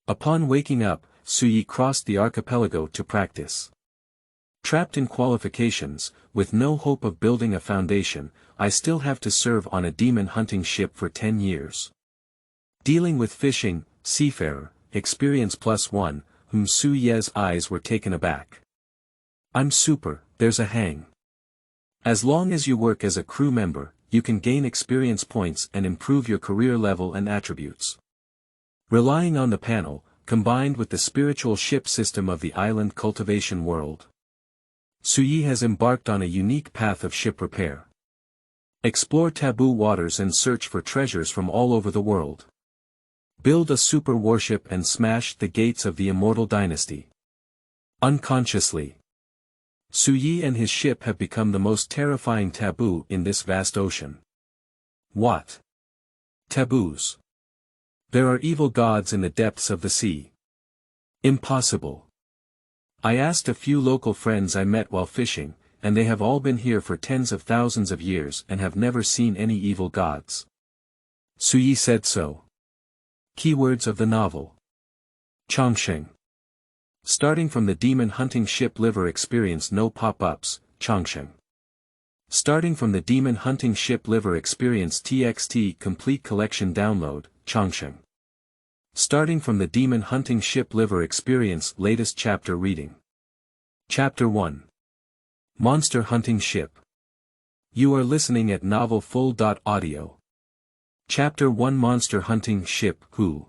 Upon waking up, Youshui crossed the archipelago to practice. Trapped in qualifications, with no hope of building a foundation, I still have to serve on a demon hunting ship for 10 years. Dealing with fishing, Seafarer, experience +1, whom Youshui's eyes were taken aback. I'm super, there's a hang. As long as you work as a crew member, you can gain experience points and improve your career level and attributes. Relying on the panel, combined with the spiritual ship system of the island cultivation world, Youshui has embarked on a unique path of ship repair. Explore taboo waters and search for treasures from all over the world. Build a super warship and smash the gates of the immortal dynasty. Unconsciously, Youshui and his ship have become the most terrifying taboo in this vast ocean. What? Taboos. There are evil gods in the depths of the sea. Impossible. I asked a few local friends I met while fishing, and they have all been here for tens of thousands of years and have never seen any evil gods. Youshui said so. Keywords of the novel. Changsheng. Starting from the demon hunting ship liver experience no pop-ups, Changsheng. Starting from the demon hunting ship liver experience TXT complete collection download, Changsheng. Starting from the demon hunting ship liver experience latest chapter reading. Chapter 1. Monster hunting ship. You are listening at novelfull.audio. Chapter 1 Monster hunting ship Who.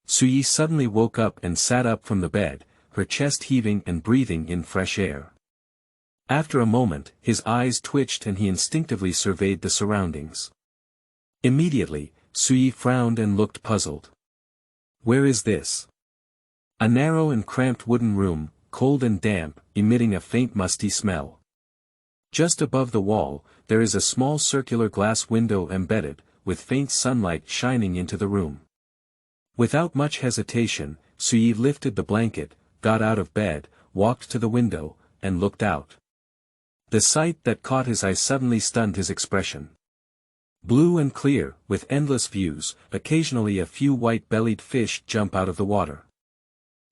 Youshui suddenly woke up and sat up from the bed, her chest heaving and breathing in fresh air. After a moment, his eyes twitched and he instinctively surveyed the surroundings. Immediately, Youshui frowned and looked puzzled. Where is this? A narrow and cramped wooden room, cold and damp, emitting a faint musty smell. Just above the wall, there is a small circular glass window embedded, with faint sunlight shining into the room. Without much hesitation, Youshui lifted the blanket, got out of bed, walked to the window, and looked out. The sight that caught his eye suddenly stunned his expression. Blue and clear, with endless views, occasionally a few white-bellied fish jump out of the water.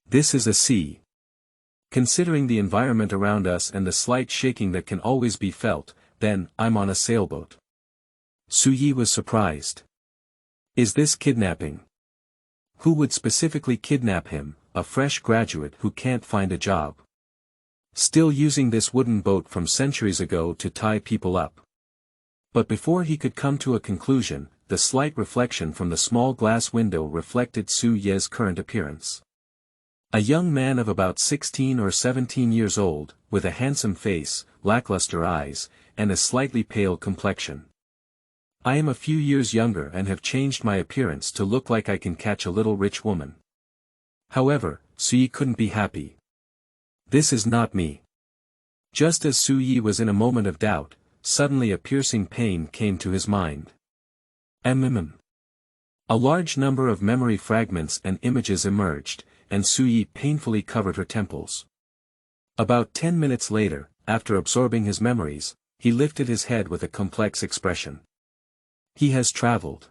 This is a sea. Considering the environment around us and the slight shaking that can always be felt, then, I'm on a sailboat. Youshui was surprised. Is this kidnapping? Who would specifically kidnap him, a fresh graduate who can't find a job? Still using this wooden boat from centuries ago to tie people up. But before he could come to a conclusion, the slight reflection from the small glass window reflected Youshui's current appearance. A young man of about 16 or 17 years old, with a handsome face, lackluster eyes, and a slightly pale complexion. I am a few years younger and have changed my appearance to look like I can catch a little rich woman. However, Youshui couldn't be happy. This is not me. Just as Youshui was in a moment of doubt, suddenly a piercing pain came to his mind. A large number of memory fragments and images emerged, and Youshui painfully covered her temples. About 10 minutes later, after absorbing his memories, he lifted his head with a complex expression. He has traveled.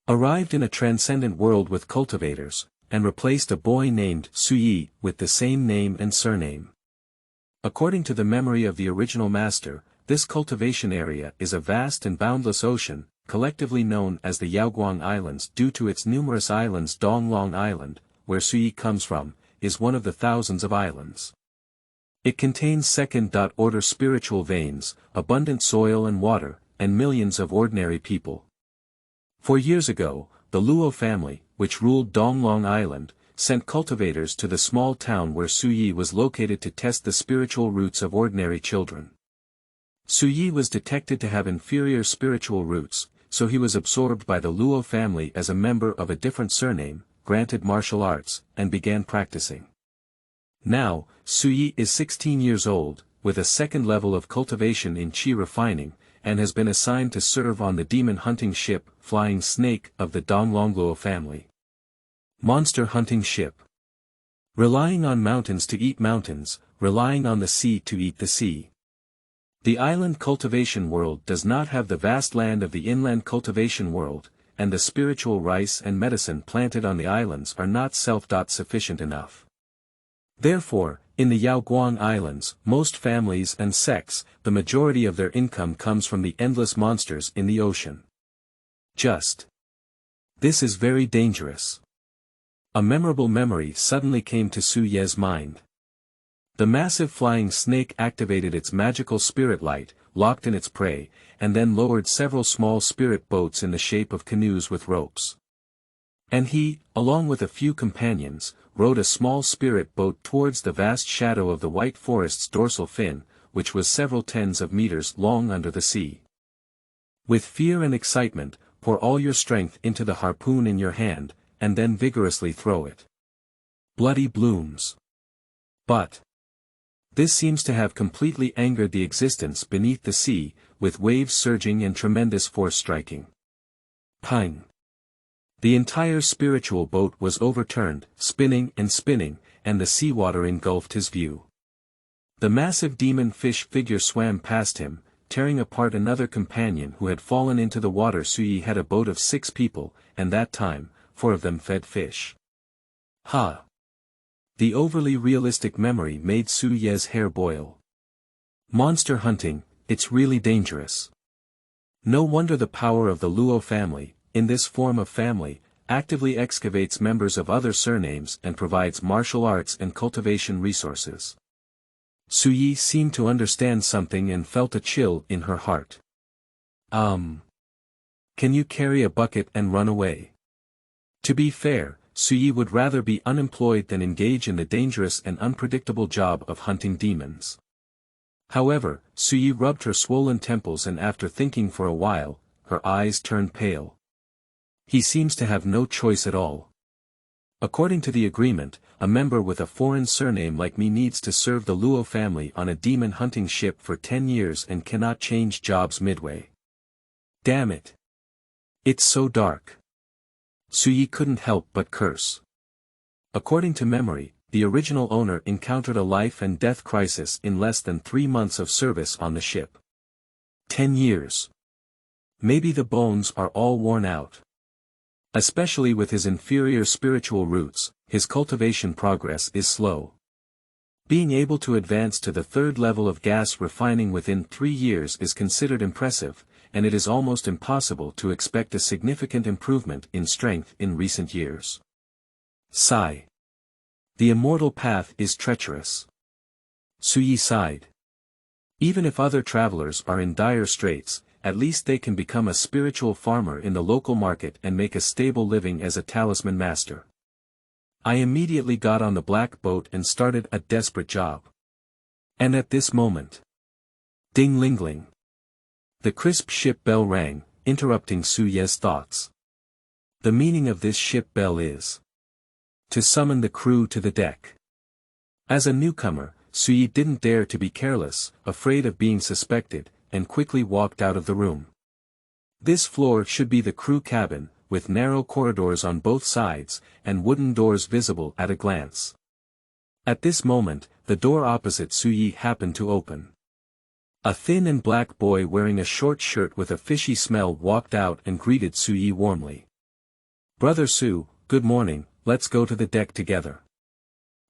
Arrived in a transcendent world with cultivators, and replaced a boy named Youshui with the same name and surname. According to the memory of the original master, this cultivation area is a vast and boundless ocean, collectively known as the Yaoguang Islands due to its numerous islands. Donglong Island, where Youshui comes from, is one of the thousands of islands. It contains second-order spiritual veins, abundant soil and water, and millions of ordinary people. 4 years ago, the Luo family, which ruled Donglong Island, sent cultivators to the small town where Youshui was located to test the spiritual roots of ordinary children. Youshui was detected to have inferior spiritual roots, so he was absorbed by the Luo family as a member of a different surname, granted martial arts, and began practicing. Now, Youshui is 16 years old, with a second level of cultivation in chi refining, and has been assigned to serve on the demon hunting ship, Flying Snake, of the Donglongluo family. Monster hunting ship. Relying on mountains to eat mountains, relying on the sea to eat the sea. The island cultivation world does not have the vast land of the inland cultivation world, and the spiritual rice and medicine planted on the islands are not self-sufficient enough. Therefore, in the Yaoguang Islands, most families and sects, the majority of their income comes from the endless monsters in the ocean. This is very dangerous. A memorable memory suddenly came to Su Ye's mind. The massive flying snake activated its magical spirit light, locked in its prey, and then lowered several small spirit boats in the shape of canoes with ropes. And he, along with a few companions, rowed a small spirit boat towards the vast shadow of the white forest's dorsal fin, which was several tens of meters long under the sea. With fear and excitement, pour all your strength into the harpoon in your hand, and then vigorously throw it. Bloody blooms. But this seems to have completely angered the existence beneath the sea, with waves surging and tremendous force striking. Pang! The entire spiritual boat was overturned, spinning, and the seawater engulfed his view. The massive demon fish figure swam past him, tearing apart another companion who had fallen into the water. Sui had a boat of 6 people, and that time, 4 of them fed fish. Ha! The overly realistic memory made Su Ye's hair boil. Monster hunting, it's really dangerous. No wonder the power of the Luo family, in this form of family, actively excavates members of other surnames and provides martial arts and cultivation resources. Su Yi seemed to understand something and felt a chill in her heart. Can you carry a bucket and run away? To be fair, Su Yi would rather be unemployed than engage in the dangerous and unpredictable job of hunting demons. However, Su Yi rubbed her swollen temples, and after thinking for a while, her eyes turned pale. He seems to have no choice at all. According to the agreement, a member with a foreign surname like me needs to serve the Luo family on a demon hunting ship for 10 years and cannot change jobs midway. Damn it! It's so dark. Su Yi couldn't help but curse. According to memory, the original owner encountered a life and death crisis in less than 3 months of service on the ship. 10 years. Maybe the bones are all worn out. Especially with his inferior spiritual roots, his cultivation progress is slow. Being able to advance to the 3rd level of gas refining within 3 years is considered impressive, and it is almost impossible to expect a significant improvement in strength in recent years. Sigh. The immortal path is treacherous. Su Yi sighed. Even if other travelers are in dire straits, at least they can become a spiritual farmer in the local market and make a stable living as a talisman master. I immediately got on the black boat and started a desperate job. And at this moment. Ding-ling-ling. The crisp ship bell rang, interrupting Su Ye's thoughts. The meaning of this ship bell is to summon the crew to the deck. As a newcomer, Su Yi didn't dare to be careless, afraid of being suspected, and quickly walked out of the room. This floor should be the crew cabin, with narrow corridors on both sides, and wooden doors visible at a glance. At this moment, the door opposite Su Yi happened to open. A thin and black boy wearing a short shirt with a fishy smell walked out and greeted Su Yi warmly. "Brother Su, good morning, let's go to the deck together."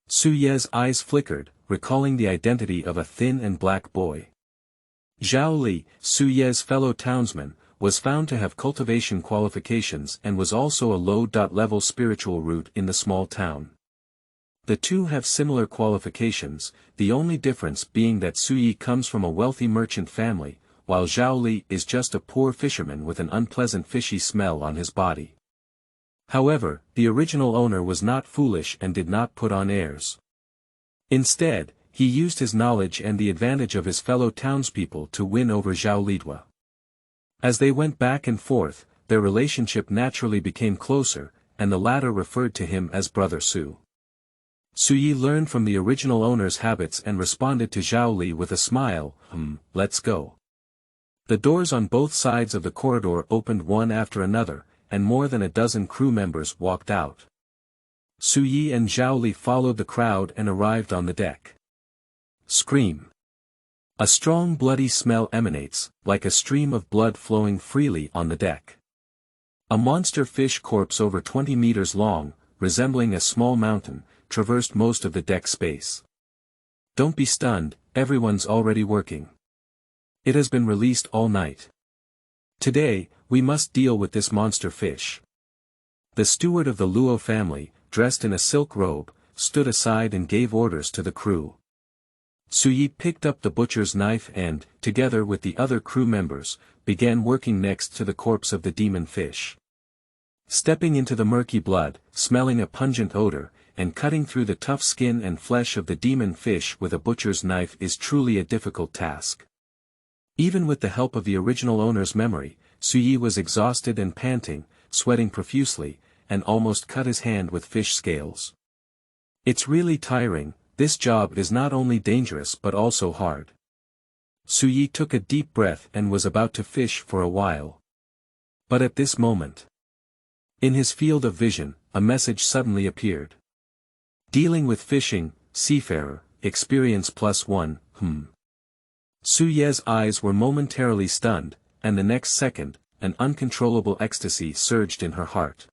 Su Ye's eyes flickered, recalling the identity of a thin and black boy. Zhao Li, Su Ye's fellow townsman, was found to have cultivation qualifications and was also a low-level spiritual root in the small town. The two have similar qualifications, the only difference being that Su Yi comes from a wealthy merchant family, while Zhao Li is just a poor fisherman with an unpleasant fishy smell on his body. However, the original owner was not foolish and did not put on airs. Instead, he used his knowledge and the advantage of his fellow townspeople to win over Zhao Lidua. As they went back and forth, their relationship naturally became closer, and the latter referred to him as Brother Su. Su Yi learned from the original owner's habits and responded to Zhao Li with a smile, let's go. The doors on both sides of the corridor opened one after another, and more than a dozen crew members walked out. Su Yi and Zhao Li followed the crowd and arrived on the deck. Scream. A strong bloody smell emanates, like a stream of blood flowing freely on the deck. A monster fish corpse over 20 meters long, resembling a small mountain, traversed most of the deck space. Don't be stunned, everyone's already working. It has been released all night. Today, we must deal with this monster fish. The steward of the Luo family, dressed in a silk robe, stood aside and gave orders to the crew. Suyi picked up the butcher's knife and, together with the other crew members, began working next to the corpse of the demon fish. Stepping into the murky blood, smelling a pungent odor, and cutting through the tough skin and flesh of the demon fish with a butcher's knife is truly a difficult task. Even with the help of the original owner's memory, Suyi was exhausted and panting, sweating profusely, and almost cut his hand with fish scales. It's really tiring. This job is not only dangerous but also hard. Suyi took a deep breath and was about to fish for a while. But at this moment, in his field of vision, a message suddenly appeared. Dealing with fishing, Seafarer, experience +1, Suye's eyes were momentarily stunned, and the next second, an uncontrollable ecstasy surged in her heart.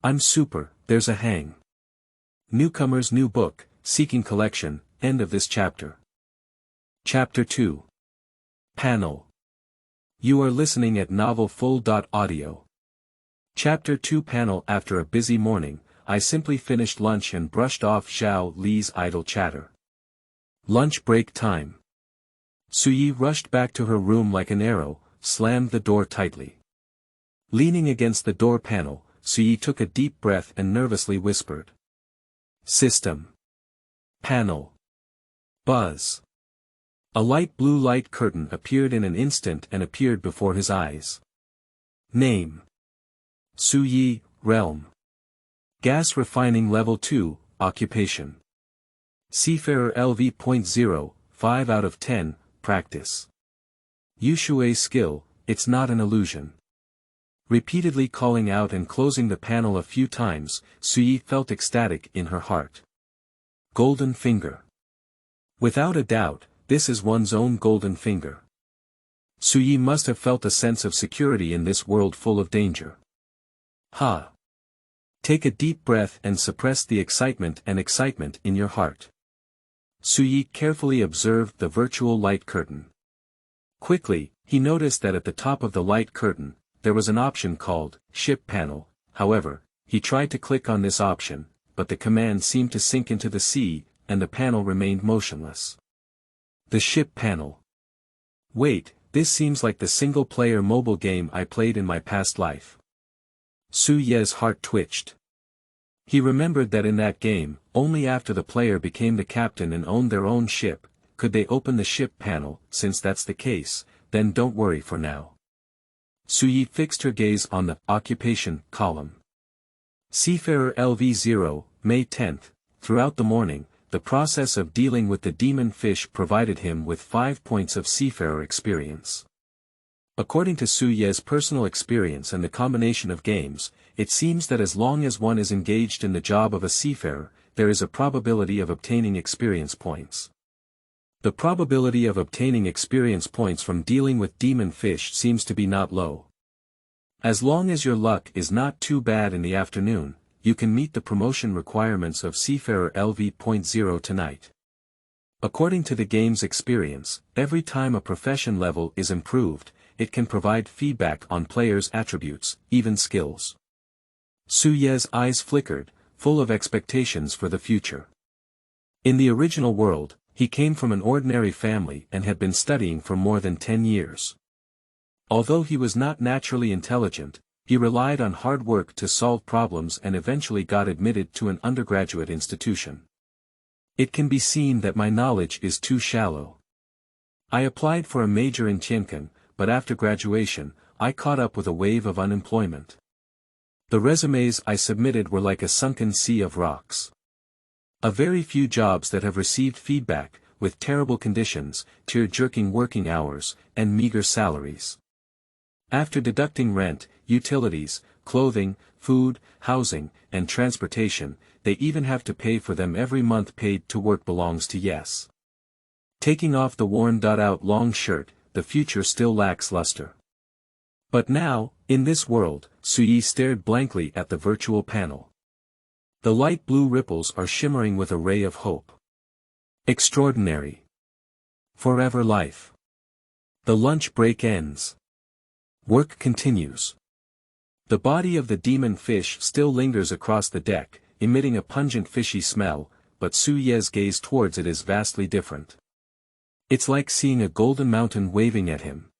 I'm super, there's a hang. Newcomer's new book, Seeking Collection, end of this chapter. Chapter 2. Panel. You are listening at novelfull.audio. Chapter 2 Panel. After a busy morning, I simply finished lunch and brushed off Zhao Li's idle chatter. Lunch break time. Suyi rushed back to her room like an arrow, slammed the door tightly. Leaning against the door panel, Suyi took a deep breath and nervously whispered. System. Panel. Buzz. A light blue light curtain appeared in an instant and appeared before his eyes. Name. Suyi, Realm. Gas Refining Level 2, Occupation. Seafarer LV.0, 5 out of 10, Practice. Youshui Skill, It's Not an Illusion. Repeatedly calling out and closing the panel a few times, Suyi felt ecstatic in her heart. Golden Finger. Without a doubt, this is one's own golden finger. Suyi must have felt a sense of security in this world full of danger. Ha! Take a deep breath and suppress the excitement in your heart. Suyi carefully observed the virtual light curtain. Quickly, he noticed that at the top of the light curtain, there was an option called Ship Panel. However, he tried to click on this option, but the command seemed to sink into the sea, and the panel remained motionless. The Ship Panel. Wait, this seems like the single-player mobile game I played in my past life. Suye's heart twitched. He remembered that in that game, only after the player became the captain and owned their own ship, could they open the ship panel. Since that's the case, then don't worry for now. Suyi fixed her gaze on the occupation column. Seafarer LV0, May 10th. Throughout the morning, the process of dealing with the demon fish provided him with 5 points of Seafarer experience. According to Suye's personal experience and the combination of games, it seems that as long as one is engaged in the job of a seafarer, there is a probability of obtaining experience points. The probability of obtaining experience points from dealing with demon fish seems to be not low. As long as your luck is not too bad in the afternoon, you can meet the promotion requirements of Seafarer LV.0 tonight. According to the game's experience, every time a profession level is improved, it can provide feedback on players' attributes, even skills. Suye's eyes flickered, full of expectations for the future. In the original world, he came from an ordinary family and had been studying for more than 10 years. Although he was not naturally intelligent, he relied on hard work to solve problems and eventually got admitted to an undergraduate institution. It can be seen that my knowledge is too shallow. I applied for a major in Changsheng, but after graduation, I caught up with a wave of unemployment. The resumes I submitted were like a sunken sea of rocks. A very few jobs that have received feedback, with terrible conditions, tear-jerking working hours, and meager salaries. After deducting rent, utilities, clothing, food, housing, and transportation, they even have to pay for them every month. Paid to work belongs to yes. Taking off the worn-out long shirt, the future still lacks luster. But now, in this world, Sui stared blankly at the virtual panel. The light blue ripples are shimmering with a ray of hope. Extraordinary. Forever life. The lunch break ends. Work continues. The body of the demon fish still lingers across the deck, emitting a pungent fishy smell, but Su Ye's gaze towards it is vastly different. It's like seeing a golden mountain waving at him.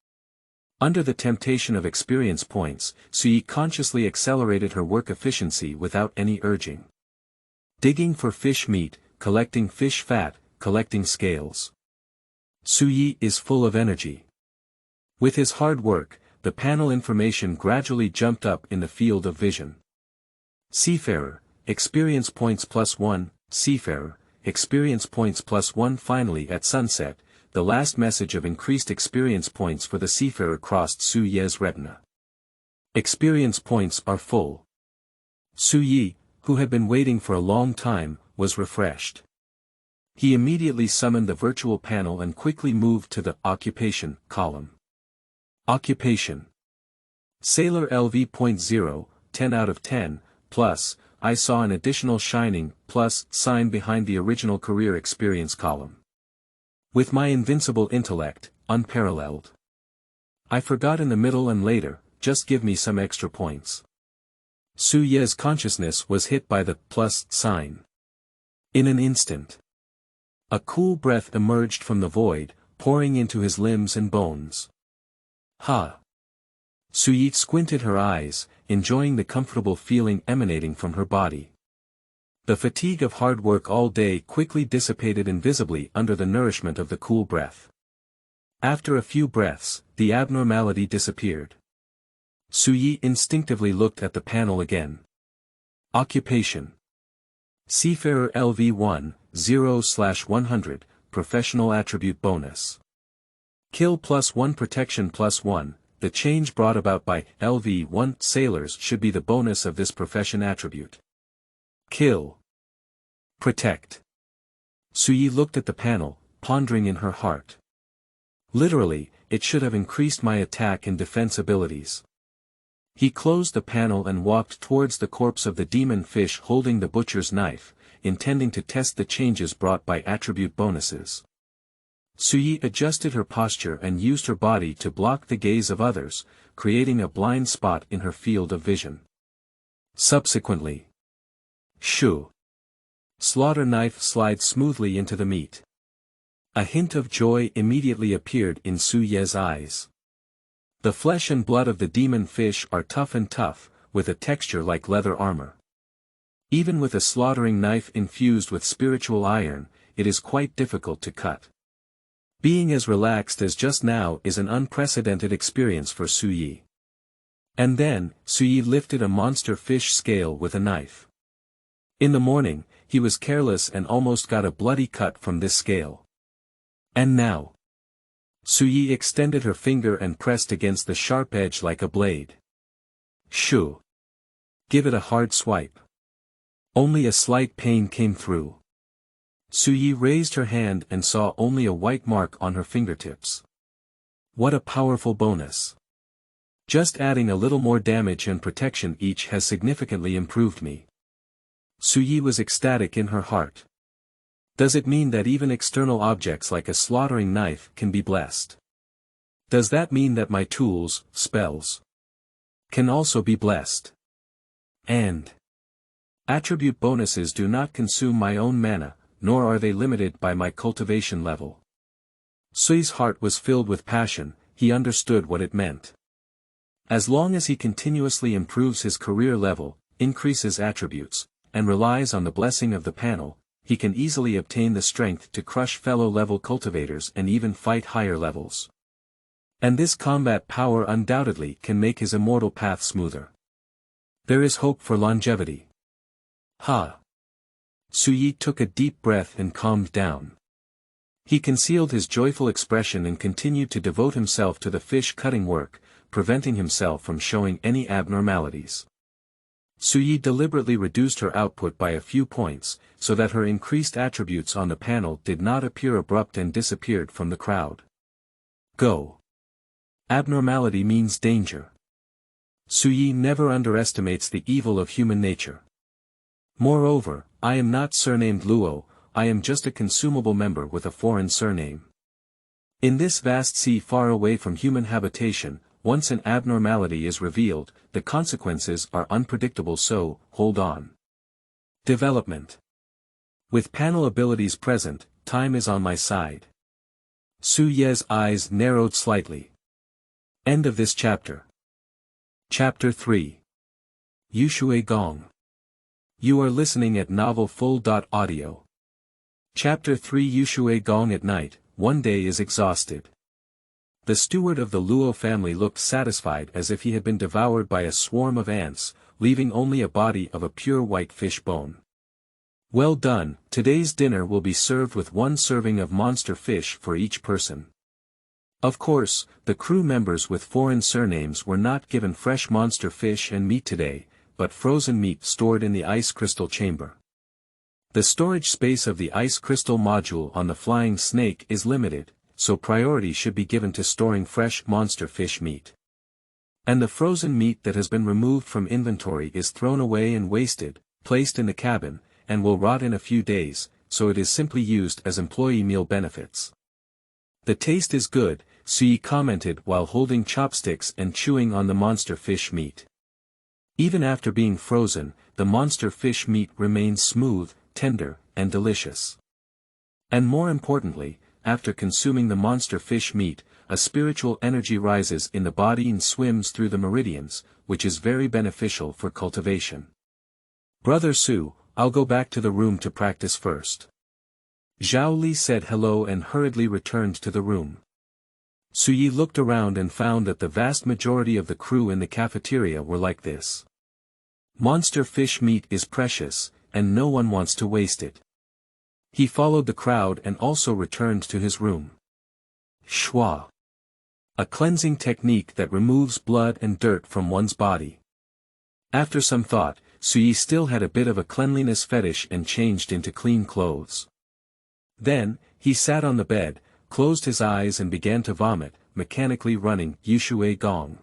Under the temptation of experience points, Sui consciously accelerated her work efficiency without any urging. Digging for fish meat, collecting fish fat, collecting scales. Sui is full of energy. With his hard work, the panel information gradually jumped up in the field of vision. Seafarer, experience points +1, Seafarer, experience points +1. Finally at sunset, the last message of increased experience points for the Seafarer crossed Su Ye's retina. Experience points are full. Su Ye, who had been waiting for a long time, was refreshed. He immediately summoned the virtual panel and quickly moved to the occupation column. Occupation. Sailor LV.0, 10 out of 10, plus, I saw an additional shining, plus, sign behind the original career experience column. With my invincible intellect, unparalleled. I forgot in the middle and later, just give me some extra points. Su Ye's consciousness was hit by the plus sign. In an instant. A cool breath emerged from the void, pouring into his limbs and bones. Ha! Su Ye squinted her eyes, enjoying the comfortable feeling emanating from her body. The fatigue of hard work all day quickly dissipated invisibly under the nourishment of the cool breath. After a few breaths, the abnormality disappeared. Su Ye instinctively looked at the panel again. Occupation. Seafarer LV1, 0/100, Professional Attribute Bonus. Kill +1 Protection +1, the change brought about by LV1 sailors should be the bonus of this profession attribute. Kill. Protect. Su Ye looked at the panel, pondering in her heart. Literally, it should have increased my attack and defense abilities. He closed the panel and walked towards the corpse of the demon fish holding the butcher's knife, intending to test the changes brought by attribute bonuses. Su Ye adjusted her posture and used her body to block the gaze of others, creating a blind spot in her field of vision. Subsequently. Shoo. Slaughter knife slides smoothly into the meat. A hint of joy immediately appeared in Su Ye's eyes. The flesh and blood of the demon fish are tough and tough, with a texture like leather armor. Even with a slaughtering knife infused with spiritual iron, it is quite difficult to cut. Being as relaxed as just now is an unprecedented experience for Su Ye. And then, Su Ye lifted a monster fish scale with a knife. In the morning, he was careless and almost got a bloody cut from this scale. And now. Su Ye extended her finger and pressed against the sharp edge like a blade. Shoo. Give it a hard swipe. Only a slight pain came through. Su Ye raised her hand and saw only a white mark on her fingertips. What a powerful bonus. Just adding a little more damage and protection each has significantly improved me. Su Ye was ecstatic in her heart. Does it mean that even external objects like a slaughtering knife can be blessed? Does that mean that my tools, spells, can also be blessed? And attribute bonuses do not consume my own mana, nor are they limited by my cultivation level. Sui's heart was filled with passion, he understood what it meant. As long as he continuously improves his career level, increases attributes, and relies on the blessing of the panel, he can easily obtain the strength to crush fellow-level cultivators and even fight higher levels. And this combat power undoubtedly can make his immortal path smoother. There is hope for longevity. Ha! Su Ye took a deep breath and calmed down. He concealed his joyful expression and continued to devote himself to the fish-cutting work, preventing himself from showing any abnormalities. Su Ye deliberately reduced her output by a few points, so that her increased attributes on the panel did not appear abrupt and disappeared from the crowd. Go. Abnormality means danger. Suyi never underestimates the evil of human nature. Moreover, I am not surnamed Luo, I am just a consumable member with a foreign surname. In this vast sea far away from human habitation, once an abnormality is revealed, the consequences are unpredictable, so, hold on. Development. With panel abilities present, time is on my side. Su Ye's eyes narrowed slightly. End of this chapter. Chapter 3. Youshui Gong. You are listening at novelfull.audio. Chapter 3. Youshui Gong. At night, one day is exhausted. The steward of the Luo family looked satisfied as if he had been devoured by a swarm of ants, leaving only a body of a pure white fish bone. Well done, today's dinner will be served with 1 serving of monster fish for each person. Of course, the crew members with foreign surnames were not given fresh monster fish and meat today, but frozen meat stored in the ice crystal chamber. The storage space of the ice crystal module on the flying snake is limited, so priority should be given to storing fresh monster fish meat. And the frozen meat that has been removed from inventory is thrown away and wasted, placed in the cabin, and will rot in a few days, so it is simply used as employee meal benefits. The taste is good, Suyi commented while holding chopsticks and chewing on the monster fish meat. Even after being frozen, the monster fish meat remains smooth, tender, and delicious. And more importantly, after consuming the monster fish meat, a spiritual energy rises in the body and swims through the meridians, which is very beneficial for cultivation. Brother Su, I'll go back to the room to practice first. Zhao Li said hello and hurriedly returned to the room. Suyi looked around and found that the vast majority of the crew in the cafeteria were like this. Monster fish meat is precious, and no one wants to waste it. He followed the crowd and also returned to his room. Shua. A cleansing technique that removes blood and dirt from one's body. After some thought, Suyi still had a bit of a cleanliness fetish and changed into clean clothes. Then, he sat on the bed, closed his eyes and began to vomit, mechanically running Youshui Gong.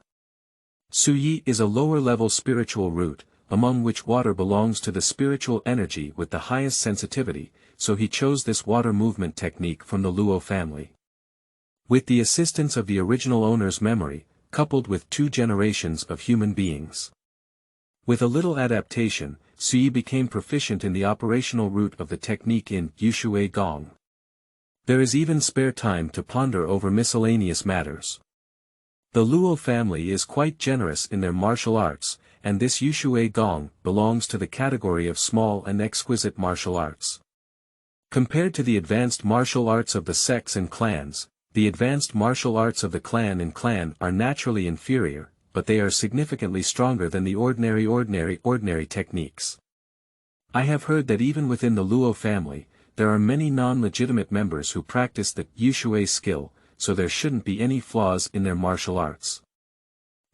Suyi is a lower-level spiritual root, among which water belongs to the spiritual energy with the highest sensitivity, so he chose this water movement technique from the Luo family. With the assistance of the original owner's memory, coupled with 2 generations of human beings. With a little adaptation, Suyi became proficient in the operational root of the technique in Youshui Gong. There is even spare time to ponder over miscellaneous matters. The Luo family is quite generous in their martial arts, and this Youshui Gong belongs to the category of small and exquisite martial arts. Compared to the advanced martial arts of the sects and clans, the advanced martial arts of the clan and clan are naturally inferior, but they are significantly stronger than the ordinary techniques. I have heard that even within the Luo family, there are many non-legitimate members who practice the Youshui skill, so there shouldn't be any flaws in their martial arts.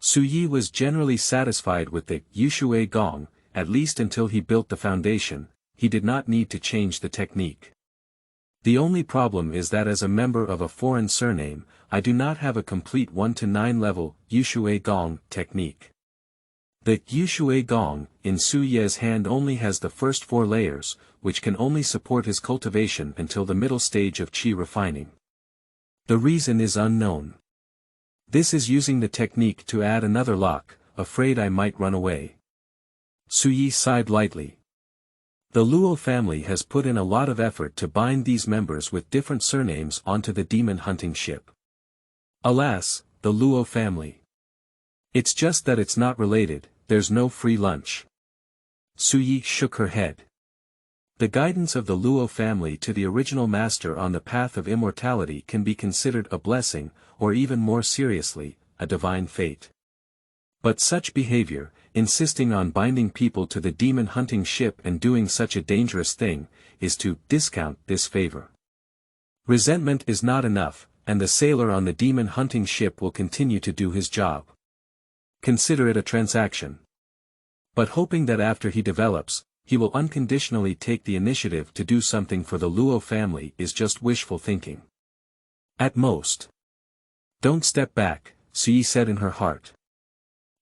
Suyi was generally satisfied with the Youshui Gong, at least until he built the foundation. He did not need to change the technique. The only problem is that as a member of a foreign surname, I do not have a complete 1 to 9 level Youshui Gong technique. The Youshui Gong in Su Ye's hand only has the first 4 layers, which can only support his cultivation until the middle stage of qi refining. The reason is unknown. This is using the technique to add another lock, afraid I might run away. Suyi sighed lightly. The Luo family has put in a lot of effort to bind these members with different surnames onto the demon hunting ship. Alas, the Luo family. It's just that it's not related, there's no free lunch. Suyi shook her head. The guidance of the Luo family to the original master on the path of immortality can be considered a blessing, or even more seriously, a divine fate. But such behavior, insisting on binding people to the demon hunting ship and doing such a dangerous thing, is to discount this favor. Resentment is not enough, and the sailor on the demon hunting ship will continue to do his job. Consider it a transaction. But hoping that after he develops, he will unconditionally take the initiative to do something for the Luo family is just wishful thinking. At most. Don't step back, Suyi said in her heart.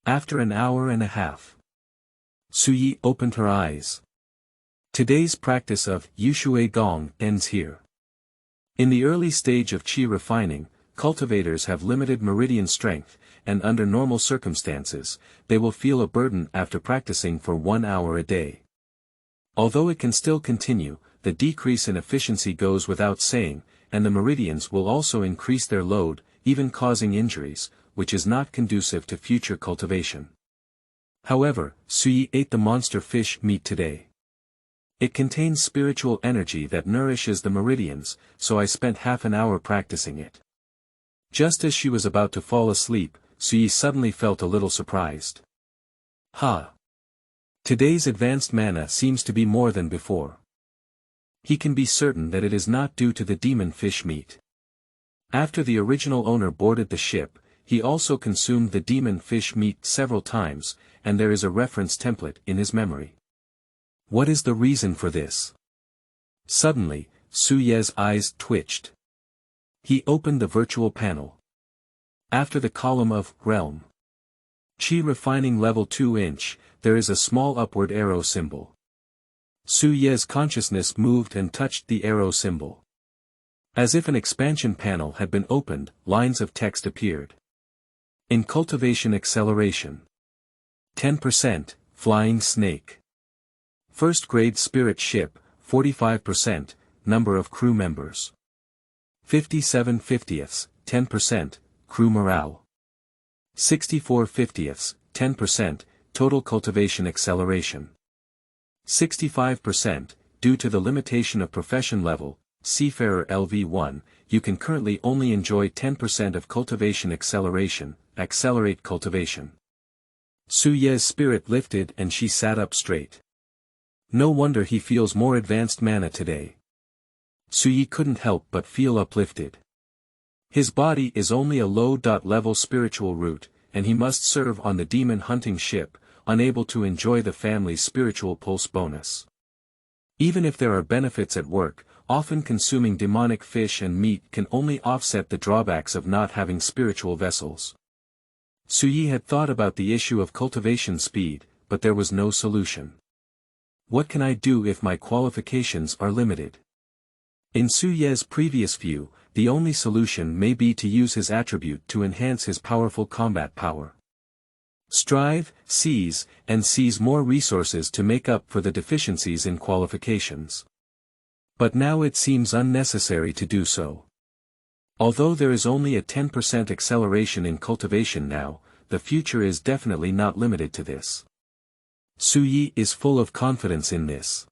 After an hour and a half, Suyi opened her eyes. Today's practice of Youshui Gong ends here. In the early stage of qi refining, cultivators have limited meridian strength, and under normal circumstances, they will feel a burden after practicing for 1 hour a day. Although it can still continue, the decrease in efficiency goes without saying, and the meridians will also increase their load, even causing injuries, which is not conducive to future cultivation. However, Suyi ate the monster fish meat today. It contains spiritual energy that nourishes the meridians, so I spent half an hour practicing it. Just as she was about to fall asleep, Suyi suddenly felt a little surprised. Today's advanced mana seems to be more than before. He can be certain that it is not due to the demon fish meat. After the original owner boarded the ship, he also consumed the demon fish meat several times, and there is a reference template in his memory. What is the reason for this? Suddenly, Suye's eyes twitched. He opened the virtual panel. After the column of Realm Qi Refining Level 2 inch, there is a small upward arrow symbol. Suye's consciousness moved and touched the arrow symbol. As if an expansion panel had been opened, lines of text appeared. In cultivation acceleration. 10%, Flying Snake. First grade spirit ship, 45%, number of crew members. 57/50ths, 10%, crew morale. 64/50ths, 10%, total cultivation acceleration. 65%, due to the limitation of profession level, Seafarer LV1, you can currently only enjoy 10% of cultivation acceleration, accelerate cultivation. Suye's spirit lifted and she sat up straight. No wonder he feels more advanced mana today. Suyi couldn't help but feel uplifted. His body is only a low-level spiritual root, and he must serve on the demon hunting ship, unable to enjoy the family's spiritual pulse bonus. Even if there are benefits at work, often consuming demonic fish and meat can only offset the drawbacks of not having spiritual vessels. Suyi had thought about the issue of cultivation speed, but there was no solution. What can I do if my qualifications are limited? In Suye's previous view, the only solution may be to use his attribute to enhance his powerful combat power. Strive, seize more resources to make up for the deficiencies in qualifications. But now it seems unnecessary to do so. Although there is only a 10% acceleration in cultivation now, the future is definitely not limited to this. Suyi is full of confidence in this.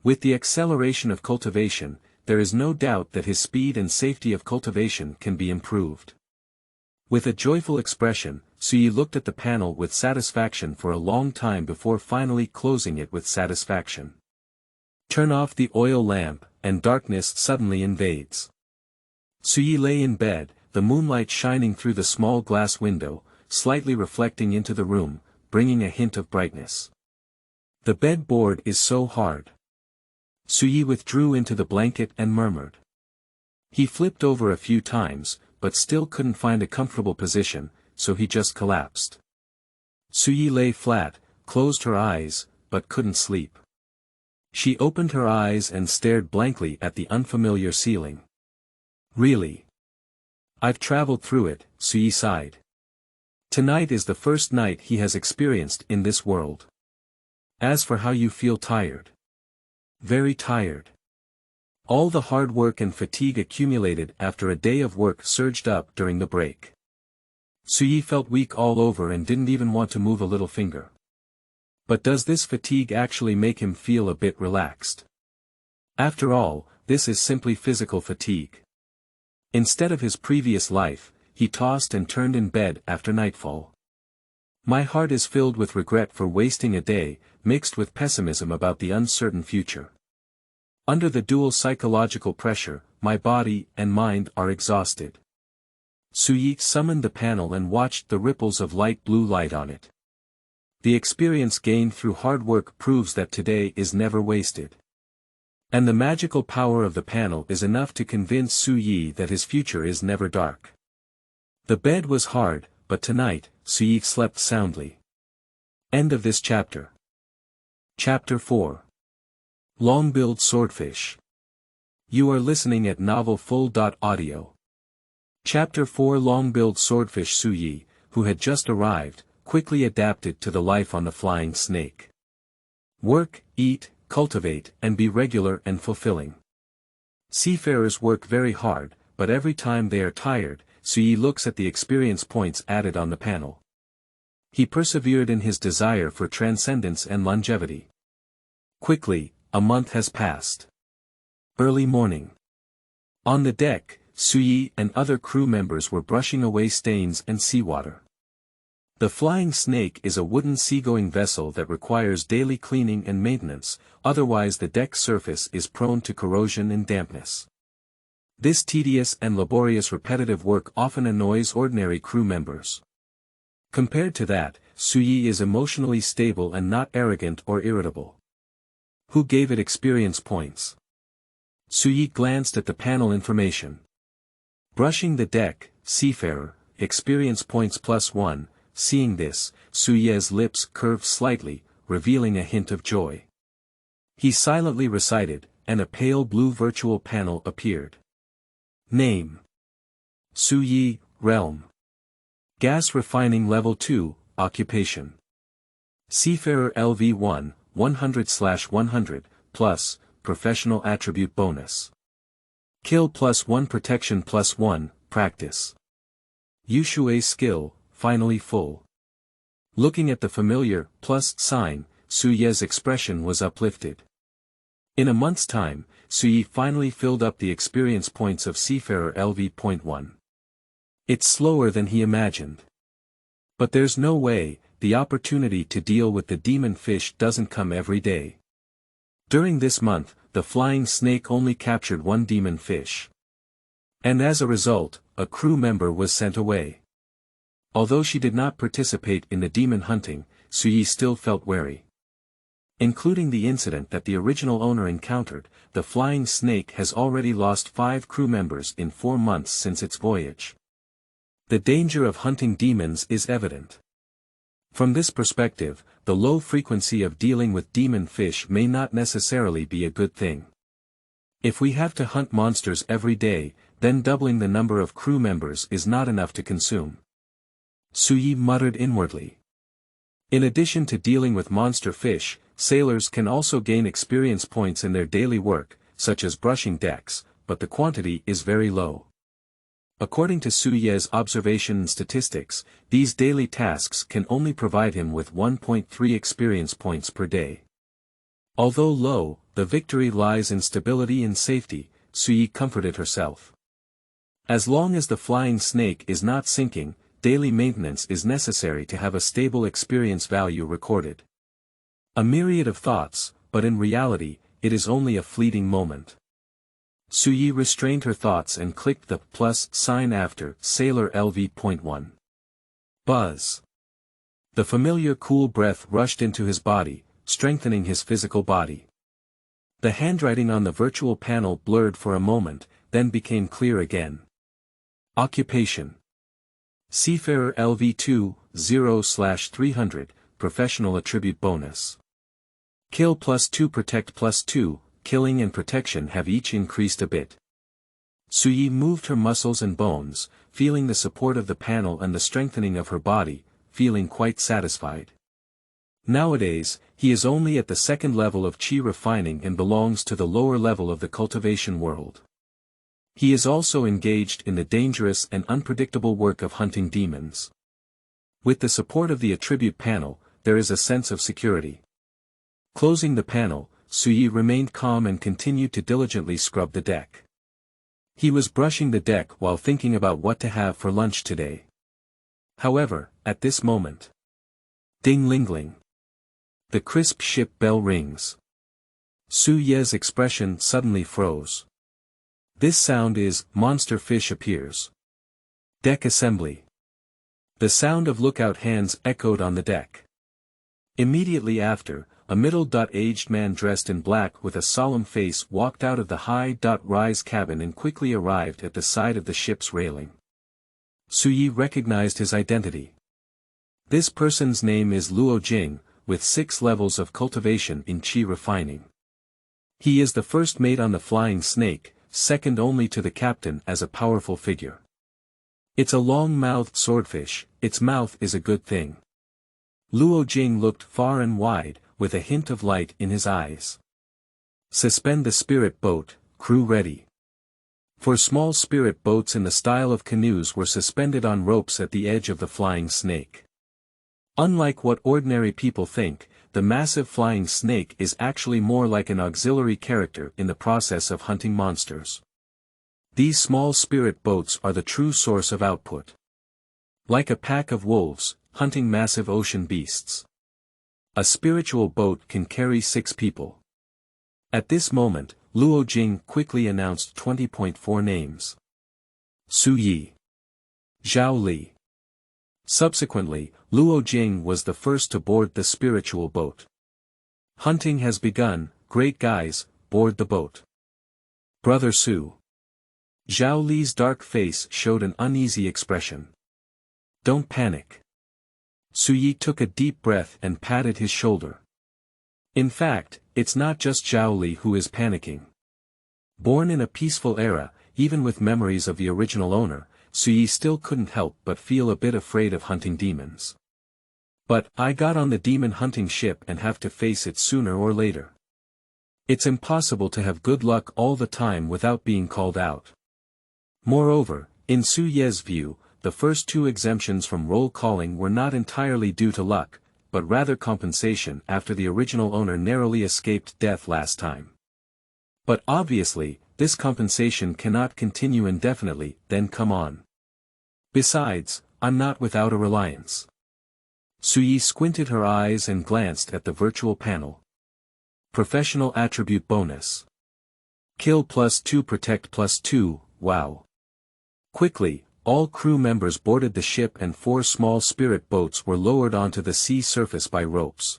With the acceleration of cultivation, there is no doubt that his speed and safety of cultivation can be improved. With a joyful expression, Suyi looked at the panel with satisfaction for a long time before finally closing it with satisfaction. Turn off the oil lamp, and darkness suddenly invades. Suyi lay in bed, the moonlight shining through the small glass window, slightly reflecting into the room, bringing a hint of brightness. The bed board is so hard. Suyi withdrew into the blanket and murmured. He flipped over a few times, but still couldn't find a comfortable position, so he just collapsed. Suyi lay flat, closed her eyes, but couldn't sleep. She opened her eyes and stared blankly at the unfamiliar ceiling. Really? I've traveled through it, Suyi sighed. Tonight is the first night he has experienced in this world. As for how you feel tired. Very tired. All the hard work and fatigue accumulated after a day of work surged up during the break. Suyi felt weak all over and didn't even want to move a little finger. But does this fatigue actually make him feel a bit relaxed? After all, this is simply physical fatigue. Instead of his previous life, he tossed and turned in bed after nightfall. My heart is filled with regret for wasting a day, mixed with pessimism about the uncertain future. Under the dual psychological pressure, my body and mind are exhausted. Suyi summoned the panel and watched the ripples of light blue light on it. The experience gained through hard work proves that today is never wasted. And the magical power of the panel is enough to convince Suyi that his future is never dark. The bed was hard, but tonight, Sui slept soundly. End of this chapter. Chapter 4. Longbilled Swordfish. You are listening at novelfull.audio. Chapter 4. Longbilled Swordfish. Sui, who had just arrived, quickly adapted to the life on the flying snake. Work, eat, cultivate, and be regular and fulfilling. Seafarers work very hard, but every time they are tired, Sui looks at the experience points added on the panel. He persevered in his desire for transcendence and longevity. Quickly, a month has passed. Early morning. On the deck, Sui and other crew members were brushing away stains and seawater. The flying snake is a wooden seagoing vessel that requires daily cleaning and maintenance, otherwise the deck surface is prone to corrosion and dampness. This tedious and laborious repetitive work often annoys ordinary crew members. Compared to that, Sui is emotionally stable and not arrogant or irritable. Who gave it experience points? Sui glanced at the panel information. Brushing the deck, Seafarer, experience points +1. Seeing this, Sui's lips curved slightly, revealing a hint of joy. He silently recited, and a pale blue virtual panel appeared. Name. Sui, Realm. Gas Refining Level 2, Occupation. Seafarer LV1, 100/100, plus, Professional Attribute Bonus. Kill +1 Protection +1, Practice. Youshui Skill, Finally Full. Looking at the familiar plus sign, Sui's expression was uplifted. In a month's time, Sui finally filled up the experience points of Seafarer LV.1. It's slower than he imagined. But there's no way, the opportunity to deal with the demon fish doesn't come every day. During this month, the flying snake only captured one demon fish. And as a result, a crew member was sent away. Although she did not participate in the demon hunting, Sui still felt wary. Including the incident that the original owner encountered, the flying snake has already lost 5 crew members in 4 months since its voyage. The danger of hunting demons is evident. From this perspective, the low frequency of dealing with demon fish may not necessarily be a good thing. If we have to hunt monsters every day, then doubling the number of crew members is not enough to consume. Sui muttered inwardly. In addition to dealing with monster fish, sailors can also gain experience points in their daily work, such as brushing decks, but the quantity is very low. According to Sui's observation and statistics, these daily tasks can only provide him with 1.3 experience points per day. Although low, the victory lies in stability and safety, Sui comforted herself. As long as the flying snake is not sinking, daily maintenance is necessary to have a stable experience value recorded. A myriad of thoughts, but in reality, it is only a fleeting moment. Sui restrained her thoughts and clicked the plus sign after Sailor LV.1. Buzz. The familiar cool breath rushed into his body, strengthening his physical body. The handwriting on the virtual panel blurred for a moment, then became clear again. Occupation. Seafarer LV2, 0/300, Professional Attribute Bonus. Kill +2 Protect +2, killing and protection have each increased a bit. Sui moved her muscles and bones, feeling the support of the panel and the strengthening of her body, feeling quite satisfied. Nowadays, he is only at the second level of chi refining and belongs to the lower level of the cultivation world. He is also engaged in the dangerous and unpredictable work of hunting demons. With the support of the attribute panel, there is a sense of security. Closing the panel, Sui remained calm and continued to diligently scrub the deck. He was brushing the deck while thinking about what to have for lunch today. However, at this moment. Ding-ling-ling. The crisp ship bell rings. Sui's expression suddenly froze. This sound is, monster fish appears. Deck assembly. The sound of lookout hands echoed on the deck. Immediately after, a middle-aged man dressed in black with a solemn face walked out of the high-rise cabin and quickly arrived at the side of the ship's railing. Sui recognized his identity. This person's name is Luo Jing, with 6 levels of cultivation in qi refining. He is the first mate on the flying snake, second only to the captain as a powerful figure. It's a long-mouthed swordfish, its mouth is a good thing. Luo Jing looked far and wide, with a hint of light in his eyes. Suspend the spirit boat, crew ready. 4 small spirit boats in the style of canoes were suspended on ropes at the edge of the flying snake. Unlike what ordinary people think, the massive flying snake is actually more like an auxiliary character in the process of hunting monsters. These small spirit boats are the true source of output. Like a pack of wolves, hunting massive ocean beasts. A spiritual boat can carry 6 people. At this moment, Luo Jing quickly announced 20.4 names. Su Yi. Zhao Li. Subsequently, Luo Jing was the first to board the spiritual boat. Hunting has begun, great guys, board the boat. Brother Su. Zhao Li's dark face showed an uneasy expression. Don't panic. Su Yi took a deep breath and patted his shoulder. In fact, it's not just Zhao Li who is panicking. Born in a peaceful era, even with memories of the original owner, Su Yi still couldn't help but feel a bit afraid of hunting demons. But, I got on the demon hunting ship and have to face it sooner or later. It's impossible to have good luck all the time without being called out. Moreover, in Su Ye's view, the first 2 exemptions from roll calling were not entirely due to luck, but rather compensation after the original owner narrowly escaped death last time. But obviously, this compensation cannot continue indefinitely, then come on. Besides, I'm not without a reliance. Su Yi squinted her eyes and glanced at the virtual panel. Professional attribute bonus. Kill +2 protect +2, wow. Quickly, all crew members boarded the ship and 4 small spirit boats were lowered onto the sea surface by ropes.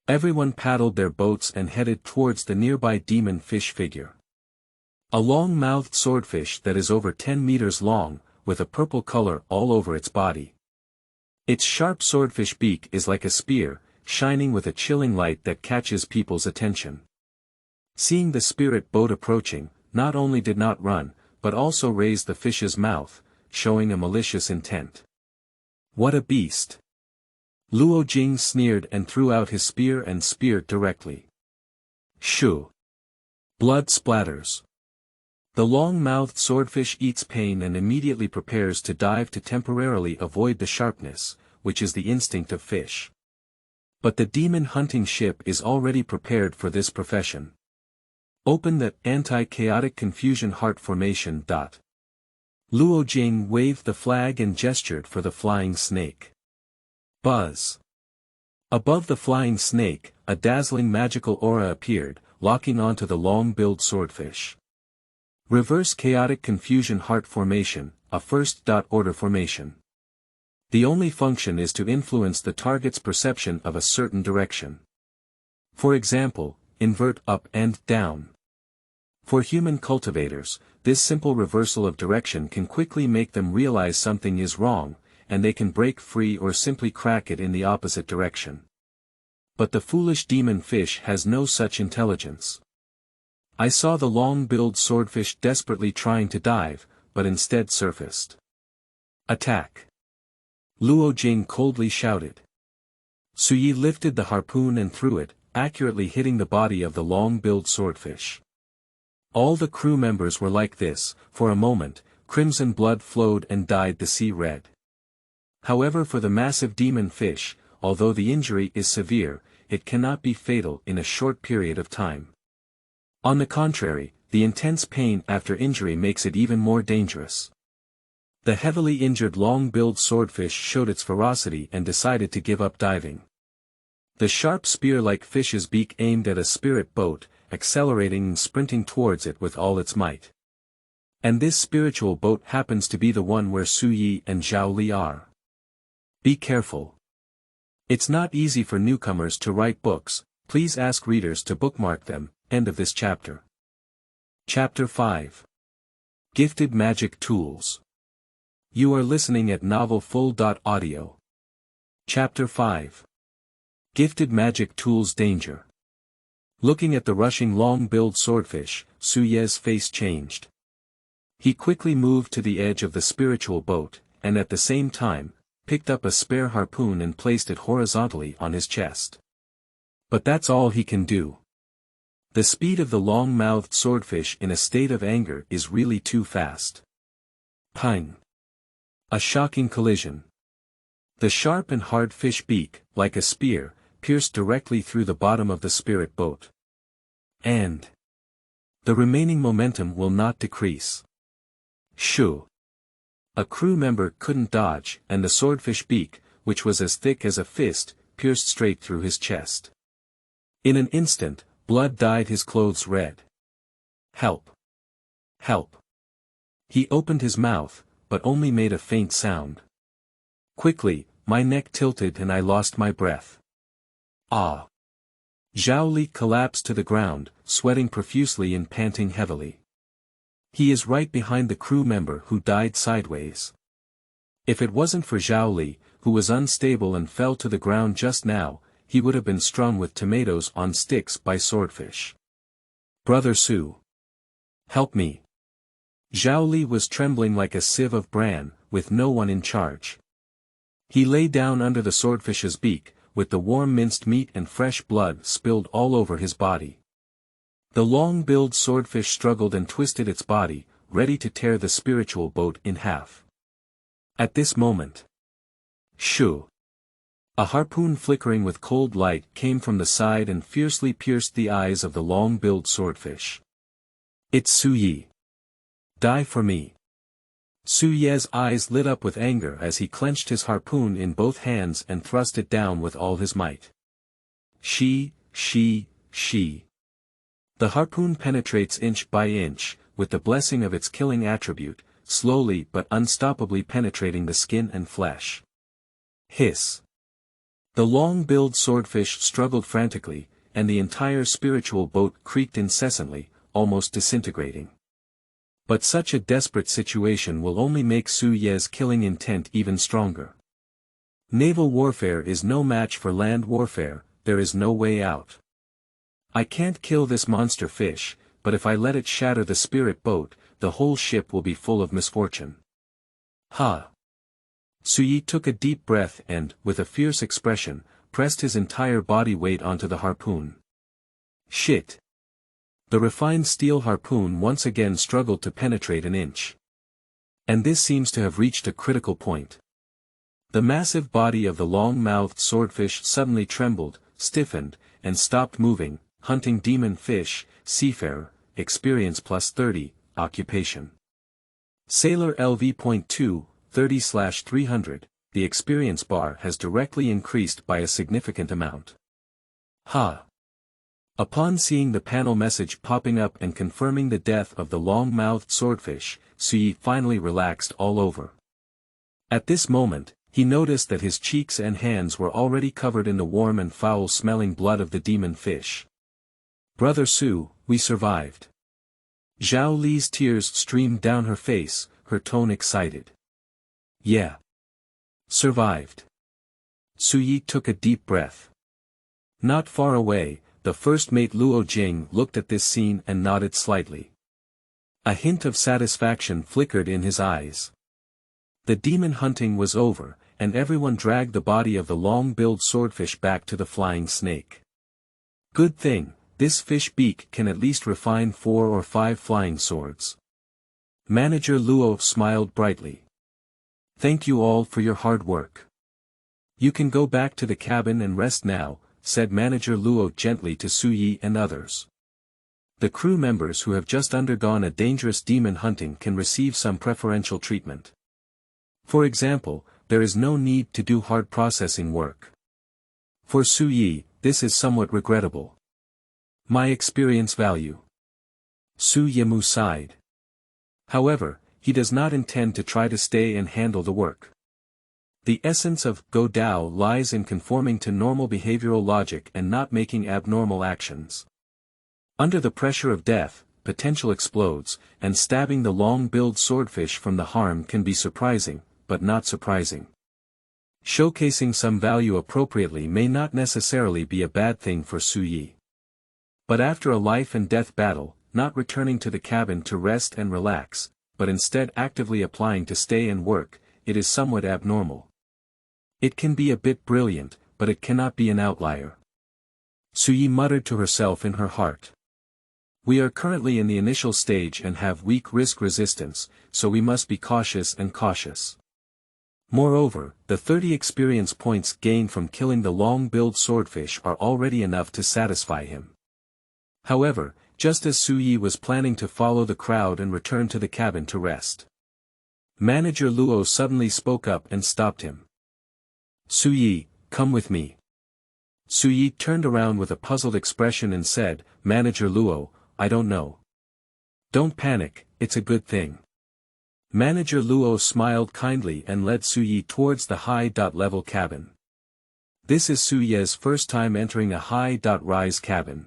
Everyone paddled their boats and headed towards the nearby demon fish figure. A long-mouthed swordfish that is over 10 meters long, with a purple color all over its body. Its sharp swordfish beak is like a spear, shining with a chilling light that catches people's attention. Seeing the spirit boat approaching, not only did not run, but also raised the fish's mouth, showing a malicious intent. What a beast! Luo Jing sneered and threw out his spear and speared directly. Shoo! Blood splatters. The long-mouthed swordfish eats pain and immediately prepares to dive to temporarily avoid the sharpness, which is the instinct of fish. But the demon hunting ship is already prepared for this profession. Open the anti-chaotic confusion heart formation. Luo Jing waved the flag and gestured for the flying snake. Buzz. Above the flying snake, a dazzling magical aura appeared, locking onto the long-billed swordfish. Reverse chaotic confusion heart formation, a first-order formation. The only function is to influence the target's perception of a certain direction. For example, invert up and down. For human cultivators, this simple reversal of direction can quickly make them realize something is wrong, and they can break free or simply crack it in the opposite direction. But the foolish demon fish has no such intelligence. I saw the long-billed swordfish desperately trying to dive, but instead surfaced. Attack! Luo Jing coldly shouted. Su Yi lifted the harpoon and threw it, accurately hitting the body of the long-billed swordfish. All the crew members were like this. For a moment, crimson blood flowed and dyed the sea red. However, for the massive demon fish, although the injury is severe, it cannot be fatal in a short period of time. On the contrary, the intense pain after injury makes it even more dangerous. The heavily injured long-billed swordfish showed its ferocity and decided to give up diving. The sharp spear-like fish's beak aimed at a spirit boat, accelerating and sprinting towards it with all its might. And this spiritual boat happens to be the one where Su Yi and Zhao Li are. Be careful. It's not easy for newcomers to write books. Please ask readers to bookmark them. End of this chapter. Chapter 5. Gifted Magic Tools. You are listening at novelfull.audio. Chapter 5. Gifted Magic Tools Danger. Looking at the rushing long-billed swordfish, Su Ye's face changed. He quickly moved to the edge of the spiritual boat, and at the same time, picked up a spare harpoon and placed it horizontally on his chest. But that's all he can do. The speed of the long-mouthed swordfish in a state of anger is really too fast. Pang! A shocking collision. The sharp and hard fish beak, like a spear, pierced directly through the bottom of the spirit boat. And the remaining momentum will not decrease. Shoo! A crew member couldn't dodge, and the swordfish beak, which was as thick as a fist, pierced straight through his chest. In an instant, blood dyed his clothes red. Help! Help! He opened his mouth, but only made a faint sound. Quickly, my neck tilted and I lost my breath. Ah! Zhao Li collapsed to the ground, sweating profusely and panting heavily. He is right behind the crew member who died sideways. If it wasn't for Zhao Li, who was unstable and fell to the ground just now, he would have been strung with tomatoes on sticks by Swordfish. Brother Su. Help me. Zhao Li was trembling like a sieve of bran, with no one in charge. He lay down under the swordfish's beak, with the warm minced meat and fresh blood spilled all over his body. The long-billed swordfish struggled and twisted its body, ready to tear the spiritual boat in half. At this moment, shoo! A harpoon flickering with cold light came from the side and fiercely pierced the eyes of the long-billed swordfish. It's Su Yi. Die for me. Su Ye's eyes lit up with anger as he clenched his harpoon in both hands and thrust it down with all his might. She. The harpoon penetrates inch by inch, with the blessing of its killing attribute, slowly but unstoppably penetrating the skin and flesh. Hiss. The long-billed swordfish struggled frantically, and the entire spiritual boat creaked incessantly, almost disintegrating. But such a desperate situation will only make Su Ye's killing intent even stronger. Naval warfare is no match for land warfare, there is no way out. I can't kill this monster fish, but if I let it shatter the spirit boat, the whole ship will be full of misfortune. Ha! Su Yi took a deep breath and, with a fierce expression, pressed his entire body weight onto the harpoon. Shit! The refined steel harpoon once again struggled to penetrate an inch. And this seems to have reached a critical point. The massive body of the long-mouthed swordfish suddenly trembled, stiffened, and stopped moving. Hunting demon fish, Seafarer, experience +30, occupation. Sailor LV.2, 30/300, the experience bar has directly increased by a significant amount. Ha! Upon seeing the panel message popping up and confirming the death of the long-mouthed swordfish, Su Yi finally relaxed all over. At this moment, he noticed that his cheeks and hands were already covered in the warm and foul-smelling blood of the demon fish. Brother Su, we survived. Zhao Li's tears streamed down her face, her tone excited. Yeah. Survived. Su Yi took a deep breath. Not far away, the first mate Luo Jing looked at this scene and nodded slightly. A hint of satisfaction flickered in his eyes. The demon hunting was over, and everyone dragged the body of the long-billed swordfish back to the flying snake. Good thing. This fish beak can at least refine 4 or 5 flying swords. Manager Luo smiled brightly. Thank you all for your hard work. You can go back to the cabin and rest now, said Manager Luo gently to Su Yi and others. The crew members who have just undergone a dangerous demon hunting can receive some preferential treatment. For example, there is no need to do hard processing work. For Su Yi, this is somewhat regrettable. My experience value. Su Yimu sighed. However, he does not intend to try to stay and handle the work. The essence of Go Dao lies in conforming to normal behavioral logic and not making abnormal actions. Under the pressure of death, potential explodes, and stabbing the long-billed swordfish from the harm can be surprising, but not surprising. Showcasing some value appropriately may not necessarily be a bad thing for Suyi. But after a life-and-death battle, not returning to the cabin to rest and relax, but instead actively applying to stay and work, it is somewhat abnormal. It can be a bit brilliant, but it cannot be an outlier. Suyi muttered to herself in her heart. We are currently in the initial stage and have weak risk resistance, so we must be cautious and cautious. Moreover, the 30 experience points gained from killing the long-billed swordfish are already enough to satisfy him. However, just as Suyi was planning to follow the crowd and return to the cabin to rest, Manager Luo suddenly spoke up and stopped him. Suyi, come with me. Suyi turned around with a puzzled expression and said, Manager Luo, I don't know. Don't panic, it's a good thing. Manager Luo smiled kindly and led Suyi towards the high-level cabin. This is Suyi's first time entering a high-rise cabin.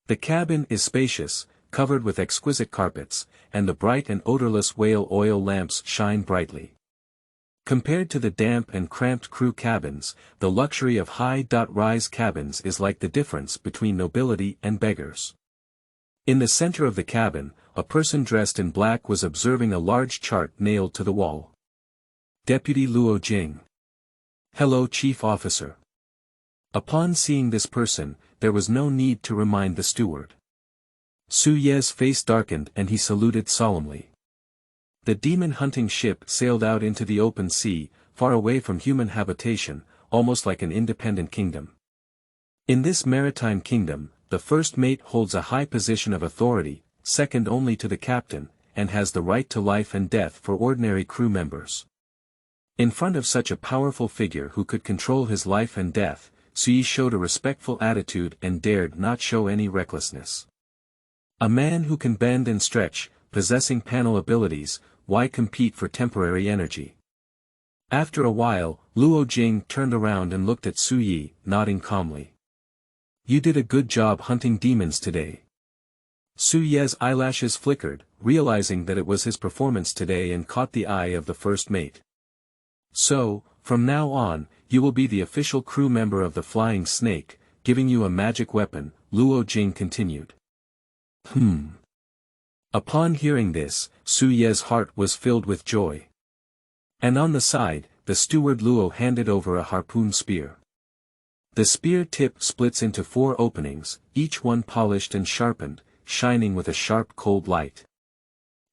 The cabin is spacious, covered with exquisite carpets, and the bright and odorless whale oil lamps shine brightly. Compared to the damp and cramped crew cabins, the luxury of high-rise cabins is like the difference between nobility and beggars. In the center of the cabin, a person dressed in black was observing a large chart nailed to the wall. Deputy Luo Jing. Hello, Chief Officer. Upon seeing this person, there was no need to remind the steward. Su Ye's face darkened and he saluted solemnly. The demon hunting ship sailed out into the open sea, far away from human habitation, almost like an independent kingdom. In this maritime kingdom, the first mate holds a high position of authority, second only to the captain, and has the right to life and death for ordinary crew members. In front of such a powerful figure who could control his life and death, Sui showed a respectful attitude and dared not show any recklessness. A man who can bend and stretch, possessing panel abilities, why compete for temporary energy? After a while, Luo Jing turned around and looked at Su Yi, nodding calmly. You did a good job hunting demons today. Su Ye's eyelashes flickered, realizing that it was his performance today and caught the eye of the first mate. So, from now on, you will be the official crew member of the Flying Snake, giving you a magic weapon, Luo Jing continued. Upon hearing this, Su Ye's heart was filled with joy. And on the side, the steward Luo handed over a harpoon spear. The spear tip splits into 4 openings, each one polished and sharpened, shining with a sharp cold light.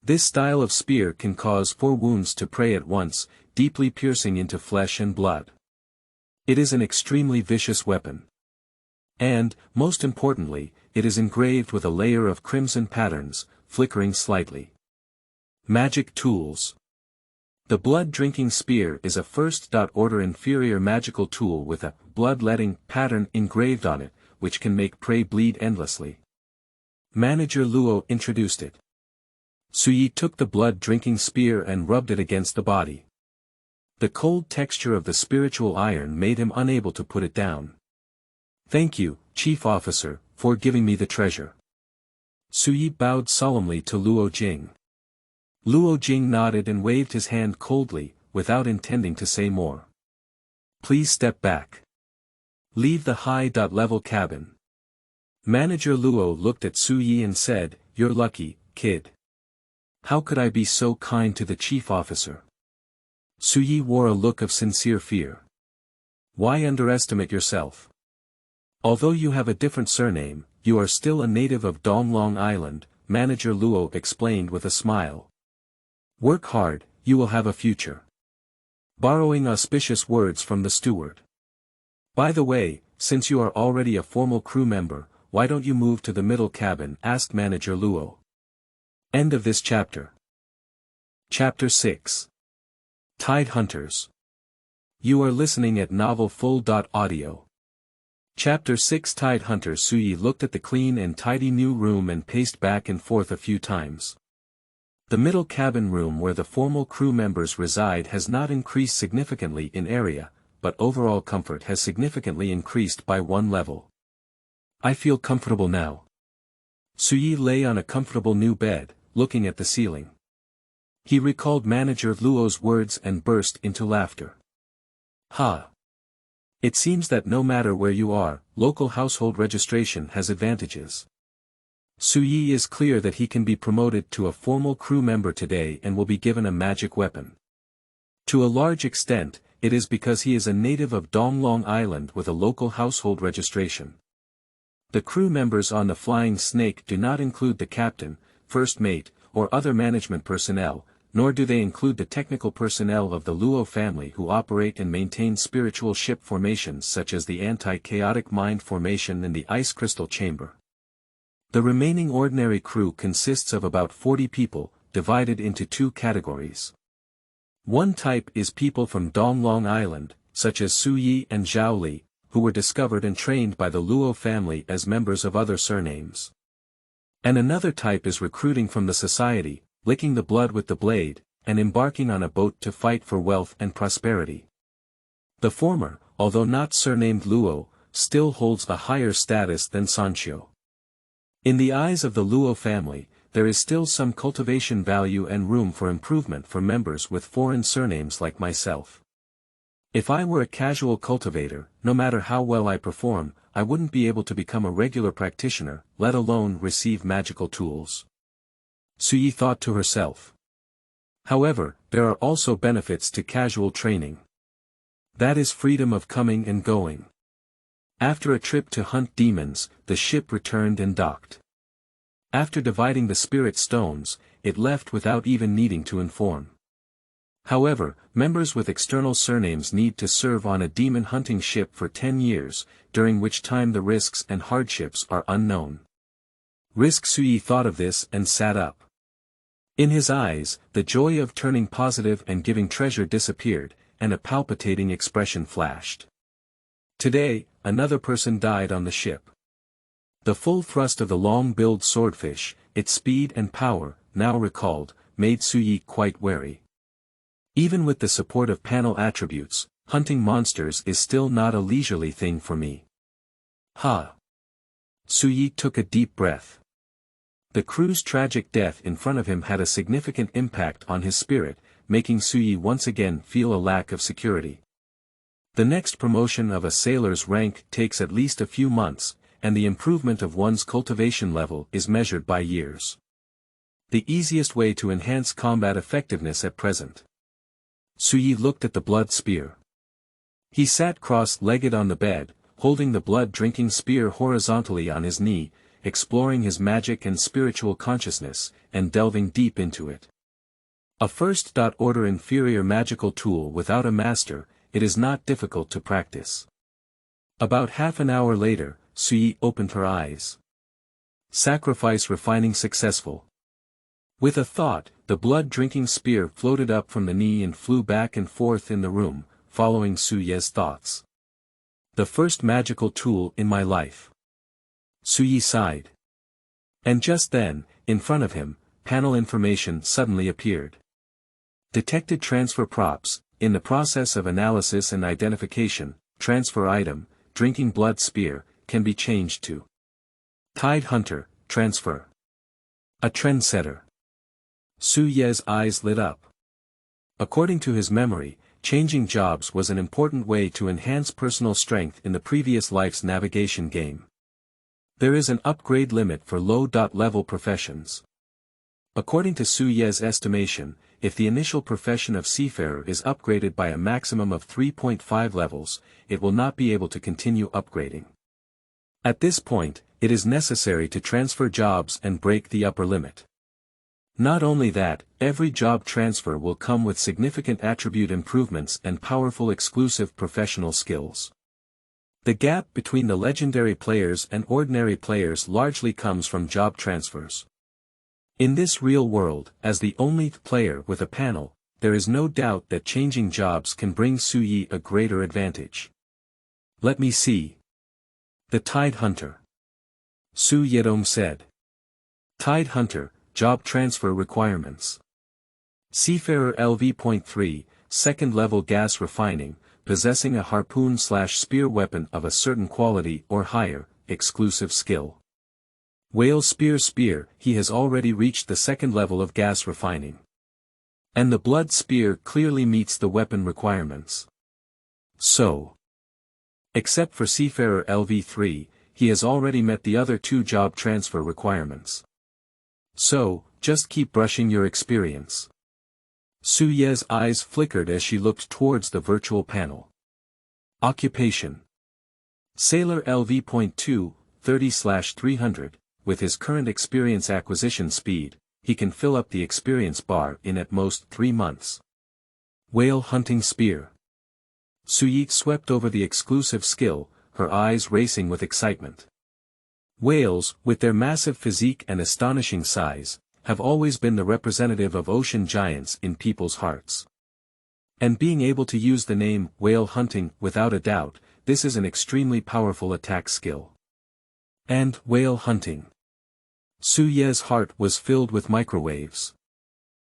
This style of spear can cause 4 wounds to prey at once, deeply piercing into flesh and blood. It is an extremely vicious weapon. And, most importantly, it is engraved with a layer of crimson patterns, flickering slightly. Magic tools. The blood-drinking spear is a first-order inferior magical tool with a blood-letting pattern engraved on it, which can make prey bleed endlessly. Manager Luo introduced it. Suyi took the blood-drinking spear and rubbed it against the body. The cold texture of the spiritual iron made him unable to put it down. Thank you, Chief Officer, for giving me the treasure. Suyi bowed solemnly to Luo Jing. Luo Jing nodded and waved his hand coldly, without intending to say more. Please step back. Leave the high-level cabin. Manager Luo looked at Su Yi and said, You're lucky, kid. How could I be so kind to the chief officer? Su Yi wore a look of sincere fear. Why underestimate yourself? Although you have a different surname, you are still a native of Donglong Island, Manager Luo explained with a smile. Work hard, you will have a future. Borrowing auspicious words from the steward. By the way, since you are already a formal crew member, why don't you move to the middle cabin? Asked Manager Luo. End of this chapter. Chapter 6. Tide Hunters. You are listening at novelfull.audio. Chapter 6 Tide Hunters. Suyi looked at the clean and tidy new room and paced back and forth a few times. The middle cabin room where the formal crew members reside has not increased significantly in area, but overall comfort has significantly increased by 1 level. I feel comfortable now. Suyi lay on a comfortable new bed, looking at the ceiling. He recalled Manager Luo's words and burst into laughter. Ha! It seems that no matter where you are, local household registration has advantages. Suyi is clear that he can be promoted to a formal crew member today and will be given a magic weapon. To a large extent, it is because he is a native of Donglong Island with a local household registration. The crew members on the Flying Snake do not include the captain, first mate, or other management personnel, nor do they include the technical personnel of the Luo family who operate and maintain spiritual ship formations such as the anti-chaotic mind formation and the ice crystal chamber. The remaining ordinary crew consists of about 40 people, divided into two categories. One type is people from Donglong Island, such as Su Yi and Zhao Li, who were discovered and trained by the Luo family as members of other surnames. And another type is recruiting from the society, licking the blood with the blade, and embarking on a boat to fight for wealth and prosperity. The former, although not surnamed Luo, still holds a higher status than Sancho. In the eyes of the Luo family, there is still some cultivation value and room for improvement for members with foreign surnames like myself. If I were a casual cultivator, no matter how well I perform, I wouldn't be able to become a regular practitioner, let alone receive magical tools. Suyi thought to herself. However, there are also benefits to casual training. That is freedom of coming and going. After a trip to hunt demons, the ship returned and docked. After dividing the spirit stones, it left without even needing to inform. However, members with external surnames need to serve on a demon hunting ship for 10 years, during which time the risks and hardships are unknown. Suyi thought of this and sat up. In his eyes, the joy of turning positive and giving treasure disappeared, and a palpitating expression flashed. Today, another person died on the ship. The full thrust of the long-billed swordfish, its speed and power, now recalled, made Suyi quite wary. Even with the support of panel attributes, hunting monsters is still not a leisurely thing for me. Ha! Suyi took a deep breath. The crew's tragic death in front of him had a significant impact on his spirit, making Suyi once again feel a lack of security. The next promotion of a sailor's rank takes at least a few months, and the improvement of one's cultivation level is measured by years. The easiest way to enhance combat effectiveness at present. Suyi looked at the blood spear. He sat cross-legged on the bed, holding the blood-drinking spear horizontally on his knee, exploring his magic and spiritual consciousness, and delving deep into it. A first-order inferior magical tool without a master, it is not difficult to practice. About half an hour later, Suyi opened her eyes. Sacrifice refining successful. With a thought, the blood-drinking spear floated up from the knee and flew back and forth in the room, following Suyi's thoughts. The first magical tool in my life. Suyi sighed. And just then, in front of him, panel information suddenly appeared. Detected transfer props, in the process of analysis and identification, transfer item, drinking blood spear, can be changed to Tide Hunter, transfer. A trendsetter. Suyi's eyes lit up. According to his memory, changing jobs was an important way to enhance personal strength in the previous life's navigation game. There is an upgrade limit for low-level professions. According to Suyi's estimation, if the initial profession of Seafarer is upgraded by a maximum of 3.5 levels, it will not be able to continue upgrading. At this point, it is necessary to transfer jobs and break the upper limit. Not only that, every job transfer will come with significant attribute improvements and powerful exclusive professional skills. The gap between the legendary players and ordinary players largely comes from job transfers. In this real world, as the only player with a panel, there is no doubt that changing jobs can bring Suyi a greater advantage. Let me see. The Tide Hunter. Su Yedong said. Tide Hunter, job transfer requirements. Seafarer LV.3, second level gas refining, possessing a harpoon/spear weapon of a certain quality or higher, exclusive skill. Whale spear, he has already reached the second level of gas refining. And the blood spear clearly meets the weapon requirements. So. Except for Seafarer LV3, he has already met the other two job transfer requirements. So, just keep brushing your experience. Su Ye's eyes flickered as she looked towards the virtual panel. Occupation. Sailor LV.2, 30/300, with his current experience acquisition speed, he can fill up the experience bar in at most 3 months. Whale hunting spear. Su Yi swept over the exclusive skill, her eyes racing with excitement. Whales, with their massive physique and astonishing size, have always been the representative of ocean giants in people's hearts. And being able to use the name whale hunting, without a doubt, this is an extremely powerful attack skill. And whale hunting. Su Ye's heart was filled with microwaves.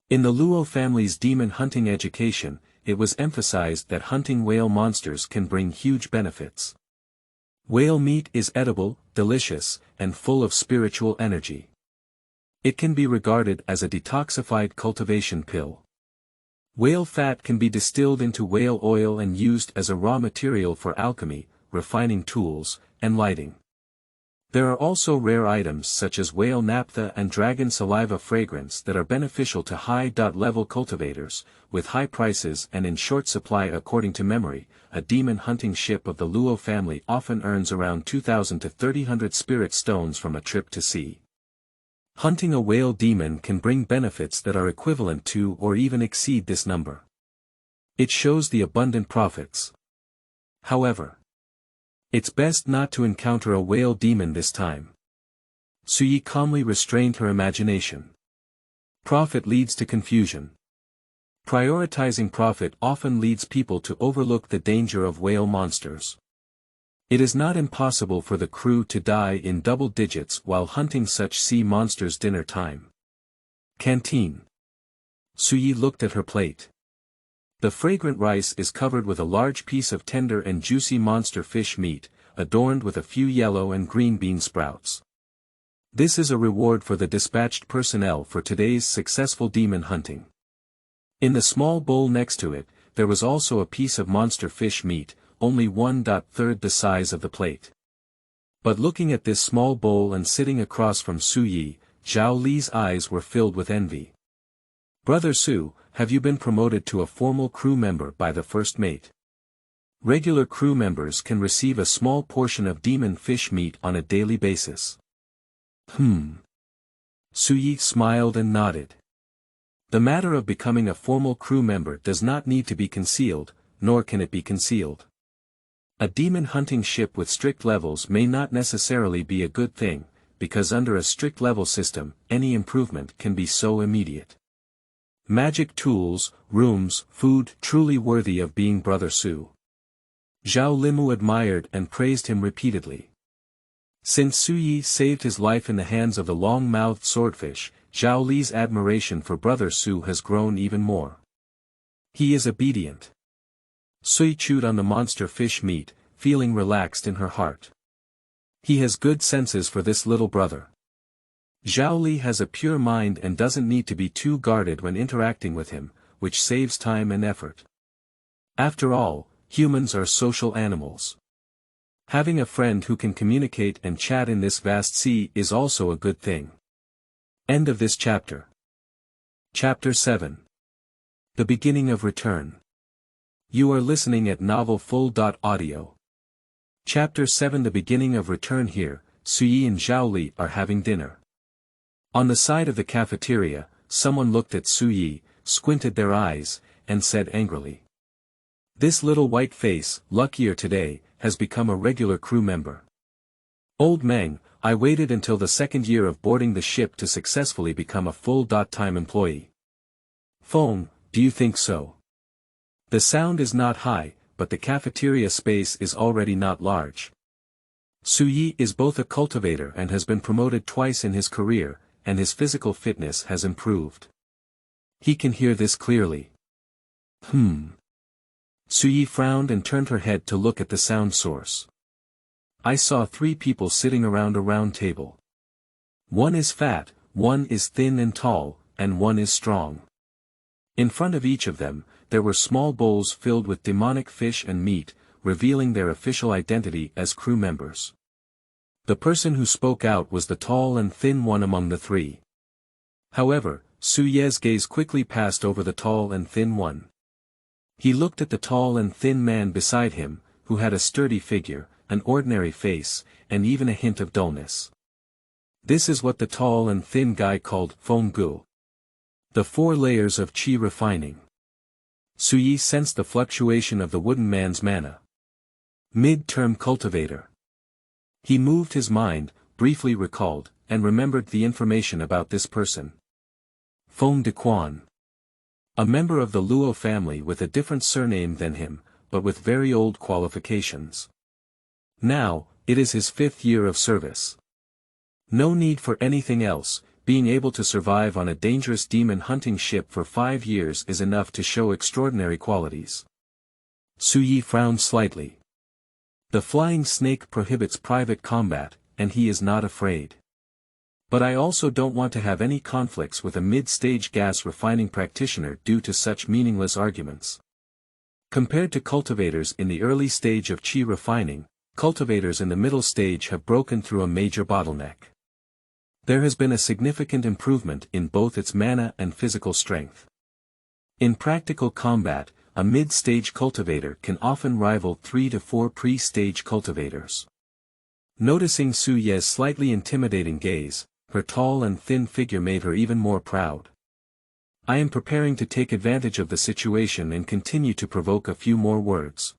In the Luo family's demon hunting education, it was emphasized that hunting whale monsters can bring huge benefits. Whale meat is edible, delicious, and full of spiritual energy. It can be regarded as a detoxified cultivation pill. Whale fat can be distilled into whale oil and used as a raw material for alchemy, refining tools, and lighting. There are also rare items such as whale naphtha and dragon saliva fragrance that are beneficial to high-level cultivators, with high prices and in short supply. According to memory, a demon hunting ship of the Luo family often earns around 2,000 to 300 spirit stones from a trip to sea. Hunting a whale demon can bring benefits that are equivalent to or even exceed this number. It shows the abundant profits. However, it's best not to encounter a whale demon this time. Su Yi calmly restrained her imagination. Profit leads to confusion. Prioritizing profit often leads people to overlook the danger of whale monsters. It is not impossible for the crew to die in double digits while hunting such sea monsters. Dinner time. Canteen. Su Yi looked at her plate. The fragrant rice is covered with a large piece of tender and juicy monster fish meat, adorned with a few yellow and green bean sprouts. This is a reward for the dispatched personnel for today's successful demon hunting. In the small bowl next to it, there was also a piece of monster fish meat, only 1/3 the size of the plate. But looking at this small bowl and sitting across from Su Yi, Zhao Li's eyes were filled with envy. Brother Su, have you been promoted to a formal crew member by the first mate? Regular crew members can receive a small portion of demon fish meat on a daily basis. Su Yi smiled and nodded. The matter of becoming a formal crew member does not need to be concealed, nor can it be concealed. A demon hunting ship with strict levels may not necessarily be a good thing, because under a strict level system, any improvement can be so immediate. Magic tools, rooms, food, truly worthy of being Brother Su. Zhao Limu admired and praised him repeatedly. Since Su Yi saved his life in the hands of the long-mouthed swordfish, Zhao Li's admiration for Brother Su has grown even more. He is obedient. Sui chewed on the monster fish meat, feeling relaxed in her heart. He has good senses for this little brother. Zhao Li has a pure mind and doesn't need to be too guarded when interacting with him, which saves time and effort. After all, humans are social animals. Having a friend who can communicate and chat in this vast sea is also a good thing. End of this chapter. Chapter 7. The Beginning of Return. You are listening at novelfull.audio. Chapter 7. The Beginning of Return. Here, Su Yi and Zhao Li are having dinner. On the side of the cafeteria, someone looked at Su Yi, squinted their eyes, and said angrily. This little white face, luckier today, has become a regular crew member. Old Meng, I waited until the second year of boarding the ship to successfully become a full-time employee. Feng, do you think so? The sound is not high, but the cafeteria space is already not large. Su Yi is both a cultivator and has been promoted twice in his career, and his physical fitness has improved. He can hear this clearly. Su Yi frowned and turned her head to look at the sound source. I saw 3 people sitting around a round table. One is fat, one is thin and tall, and one is strong. In front of each of them, there were small bowls filled with demonic fish and meat, revealing their official identity as crew members. The person who spoke out was the tall and thin one among the three. However, Su Ye's gaze quickly passed over the tall and thin one. He looked at the tall and thin man beside him, who had a sturdy figure, an ordinary face, and even a hint of dullness. This is what the tall and thin guy called Longbilled. The 4 layers of qi refining. Su Yi sensed the fluctuation of the wooden man's mana. Mid-term cultivator. He moved his mind, briefly recalled, and remembered the information about this person. Feng Dequan. A member of the Luo family with a different surname than him, but with very old qualifications. Now, it is his 5th year of service. No need for anything else, being able to survive on a dangerous demon hunting ship for 5 years is enough to show extraordinary qualities. Su Yi frowned slightly. The flying snake prohibits private combat, and he is not afraid. But I also don't want to have any conflicts with a mid-stage gas refining practitioner due to such meaningless arguments. Compared to cultivators in the early stage of qi refining, cultivators in the middle stage have broken through a major bottleneck. There has been a significant improvement in both its mana and physical strength. In practical combat, a mid-stage cultivator can often rival 3 to 4 pre-stage cultivators. Noticing Su Ye's slightly intimidating gaze, her tall and thin figure made her even more proud. I am preparing to take advantage of the situation and continue to provoke a few more words.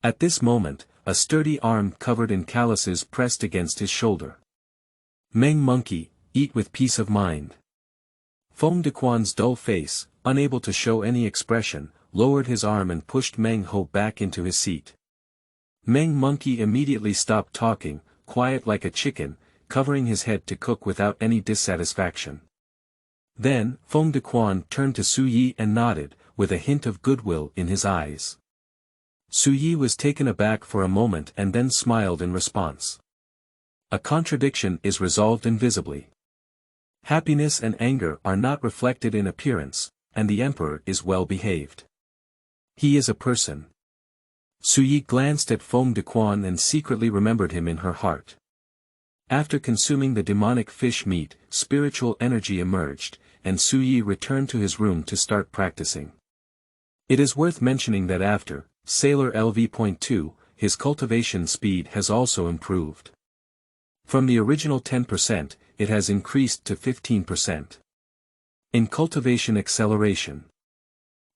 At this moment, a sturdy arm covered in calluses pressed against his shoulder. Meng monkey, eat with peace of mind. Feng Dequan's dull face, unable to show any expression, lowered his arm and pushed Meng Ho back into his seat. Meng monkey immediately stopped talking, quiet like a chicken, covering his head to cook without any dissatisfaction. Then, Feng Dequan turned to Su Yi and nodded, with a hint of goodwill in his eyes. Su Yi was taken aback for a moment and then smiled in response. A contradiction is resolved invisibly. Happiness and anger are not reflected in appearance, and the emperor is well behaved. He is a person. Su Yi glanced at Feng Dequan and secretly remembered him in her heart. After consuming the demonic fish meat, spiritual energy emerged, and Su Yi returned to his room to start practicing. It is worth mentioning that after Sailor LV.2, his cultivation speed has also improved. From the original 10%, it has increased to 15%. In cultivation acceleration,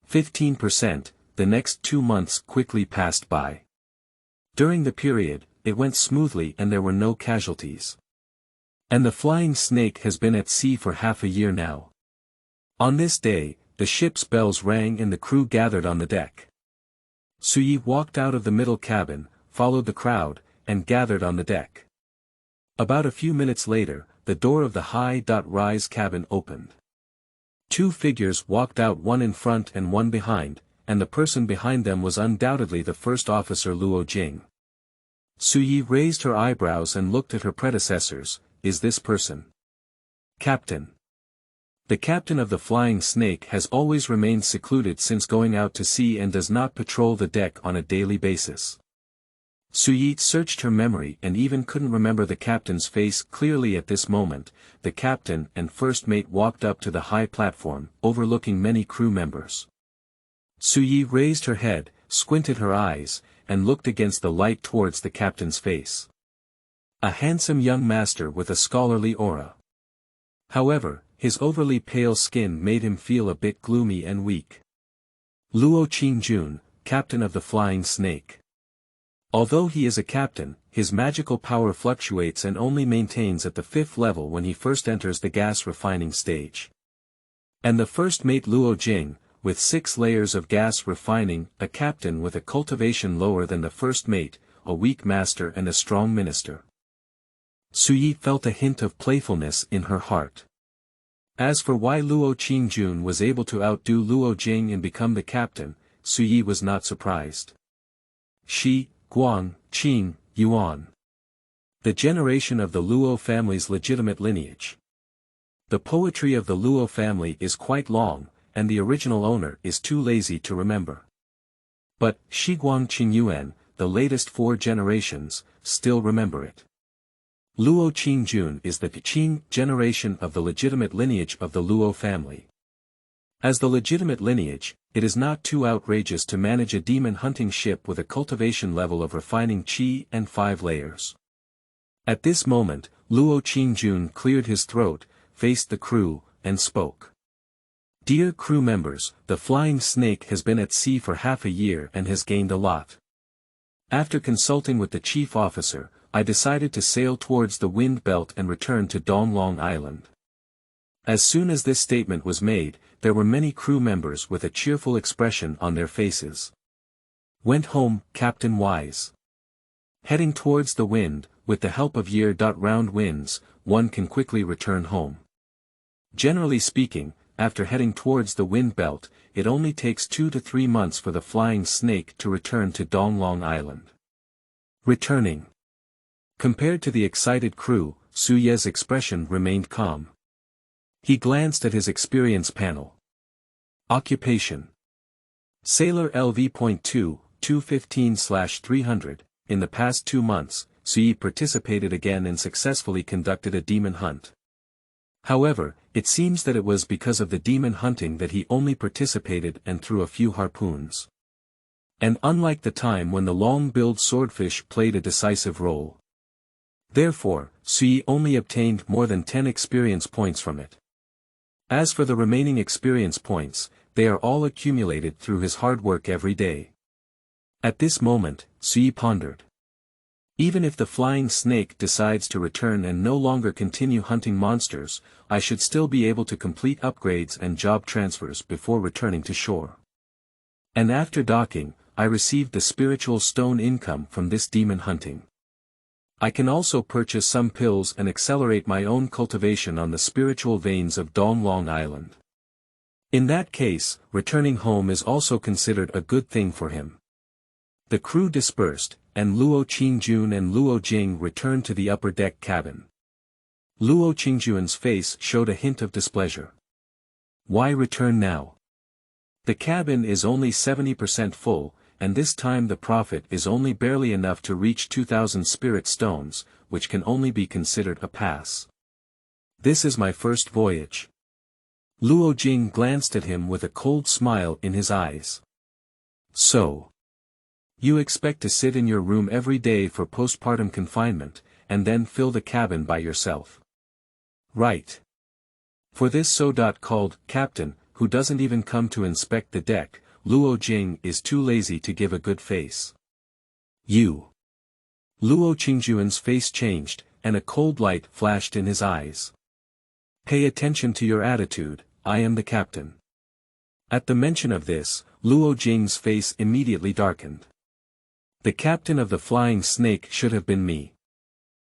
15%, the next 2 months quickly passed by. During the period, it went smoothly and there were no casualties. And the flying snake has been at sea for half a year now. On this day, the ship's bells rang and the crew gathered on the deck. Su Yi walked out of the middle cabin, followed the crowd, and gathered on the deck. About a few minutes later, the door of the high-rise cabin opened. 2 figures walked out, one in front and one behind, and the person behind them was undoubtedly the first officer Luo Jing. Su Yi raised her eyebrows and looked at her predecessors. Is this person Captain? The captain of the Flying Snake has always remained secluded since going out to sea and does not patrol the deck on a daily basis. Su Yi searched her memory and even couldn't remember the captain's face clearly at this moment. The captain and first mate walked up to the high platform, overlooking many crew members. Su Yi raised her head, squinted her eyes, and looked against the light towards the captain's face. A handsome young master with a scholarly aura. However, his overly pale skin made him feel a bit gloomy and weak. Luo Qingjun, captain of the Flying Snake. Although he is a captain, his magical power fluctuates and only maintains at the 5th level when he first enters the gas refining stage. And the first mate Luo Jing, with 6 layers of gas refining, a captain with a cultivation lower than the first mate, a weak master and a strong minister. Su Yi felt a hint of playfulness in her heart. As for why Luo Qingjun was able to outdo Luo Jing and become the captain, Su Yi was not surprised. Shi, Guang, Qing, Yuan. The generation of the Luo family's legitimate lineage. The poetry of the Luo family is quite long, and the original owner is too lazy to remember. But, Shiguang Qingyuan, the latest 4 generations, still remember it. Luo Qingjun is the Qing generation of the legitimate lineage of the Luo family. As the legitimate lineage, it is not too outrageous to manage a demon hunting ship with a cultivation level of refining qi and 5 layers. At this moment, Luo Qingjun cleared his throat, faced the crew, and spoke. Dear crew members, the Flying Snake has been at sea for half a year and has gained a lot. After consulting with the chief officer, I decided to sail towards the wind belt and return to Donglong Island. As soon as this statement was made, there were many crew members with a cheerful expression on their faces. Went home, Captain Wise. Heading towards the wind, with the help of year-round winds, one can quickly return home. Generally speaking, after heading towards the wind belt, it only takes 2 to 3 months for the Flying Snake to return to Donglong Island. Returning. Compared to the excited crew, Su Ye's expression remained calm. He glanced at his experience panel. Occupation. Sailor LV.2, 215/300, in the past 2 months, Su Ye participated again and successfully conducted a demon hunt. However, it seems that it was because of the demon hunting that he only participated and threw a few harpoons. And unlike the time when the long-billed swordfish played a decisive role. Therefore, Su Ye only obtained more than 10 experience points from it. As for the remaining experience points, they are all accumulated through his hard work every day. At this moment, Su Ye pondered. Even if the Flying Snake decides to return and no longer continue hunting monsters, I should still be able to complete upgrades and job transfers before returning to shore. And after docking, I received the spiritual stone income from this demon hunting. I can also purchase some pills and accelerate my own cultivation on the spiritual veins of Donglong Island. In that case, returning home is also considered a good thing for him. The crew dispersed, and Luo Qingjun and Luo Jing returned to the upper deck cabin. Luo Qingjun's face showed a hint of displeasure. Why return now? The cabin is only 70% full, and this time the profit is only barely enough to reach 2,000 spirit stones, which can only be considered a pass. This is my first voyage. Luo Jing glanced at him with a cold smile in his eyes. So. You expect to sit in your room every day for postpartum confinement, and then fill the cabin by yourself. Right. For this so-called captain, who doesn't even come to inspect the deck, Luo Jing is too lazy to give a good face. You. Luo Qingjun's face changed, and a cold light flashed in his eyes. Pay attention to your attitude, I am the captain. At the mention of this, Luo Jing's face immediately darkened. The captain of the Flying Snake should have been me.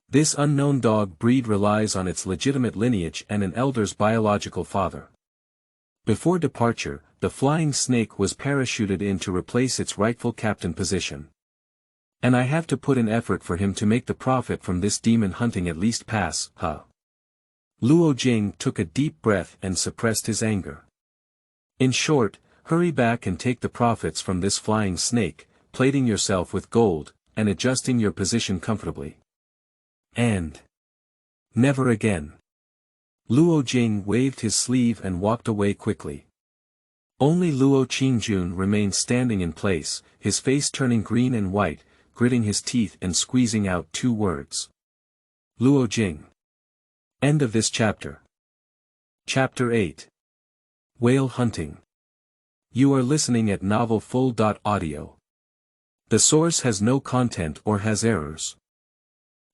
This unknown dog breed relies on its legitimate lineage and an elder's biological father. Before departure, the Flying Snake was parachuted in to replace its rightful captain position. And I have to put in effort for him to make the profit from this demon hunting at least pass, huh? Luo Jing took a deep breath and suppressed his anger. In short, hurry back and take the profits from this Flying Snake, plating yourself with gold, and adjusting your position comfortably. And never again. Luo Jing waved his sleeve and walked away quickly. Only Luo Qingjun remained standing in place, his face turning green and white, gritting his teeth and squeezing out 2 words. Luo Jing. End of this chapter. Chapter 8. Whale Hunting. You are listening at novelfull.audio. The source has no content or has errors.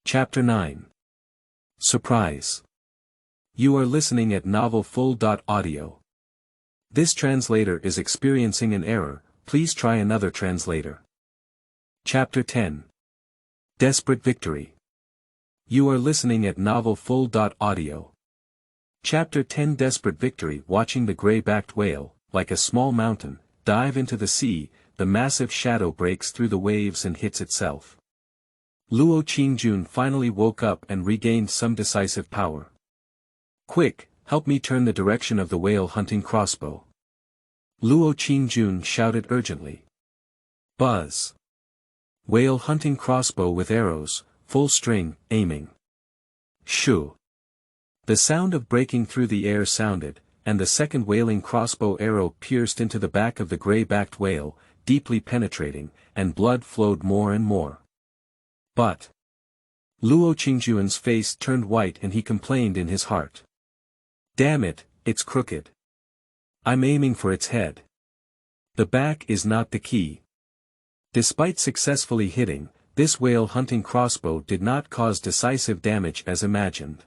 Chapter 9. Surprise. You are listening at novelfull.audio. This translator is experiencing an error, please try another translator. Chapter 10. Desperate Victory. You are listening at novelfull.audio. Chapter 10 Desperate Victory. Watching the gray-backed whale, like a small mountain, dive into the sea, the massive shadow breaks through the waves and hits itself. Luo Qingjun finally woke up and regained some decisive power. Quick, help me turn the direction of the whale hunting crossbow. Luo Qingjun shouted urgently. Buzz. Whale hunting crossbow with arrows, full string, aiming. Shoo. The sound of breaking through the air sounded, and the second whaling crossbow arrow pierced into the back of the gray-backed whale, deeply penetrating, and blood flowed more and more. But Luo Qingjuan's face turned white and he complained in his heart. Damn it, it's crooked. I'm aiming for its head. The back is not the key. Despite successfully hitting, this whale hunting crossbow did not cause decisive damage as imagined.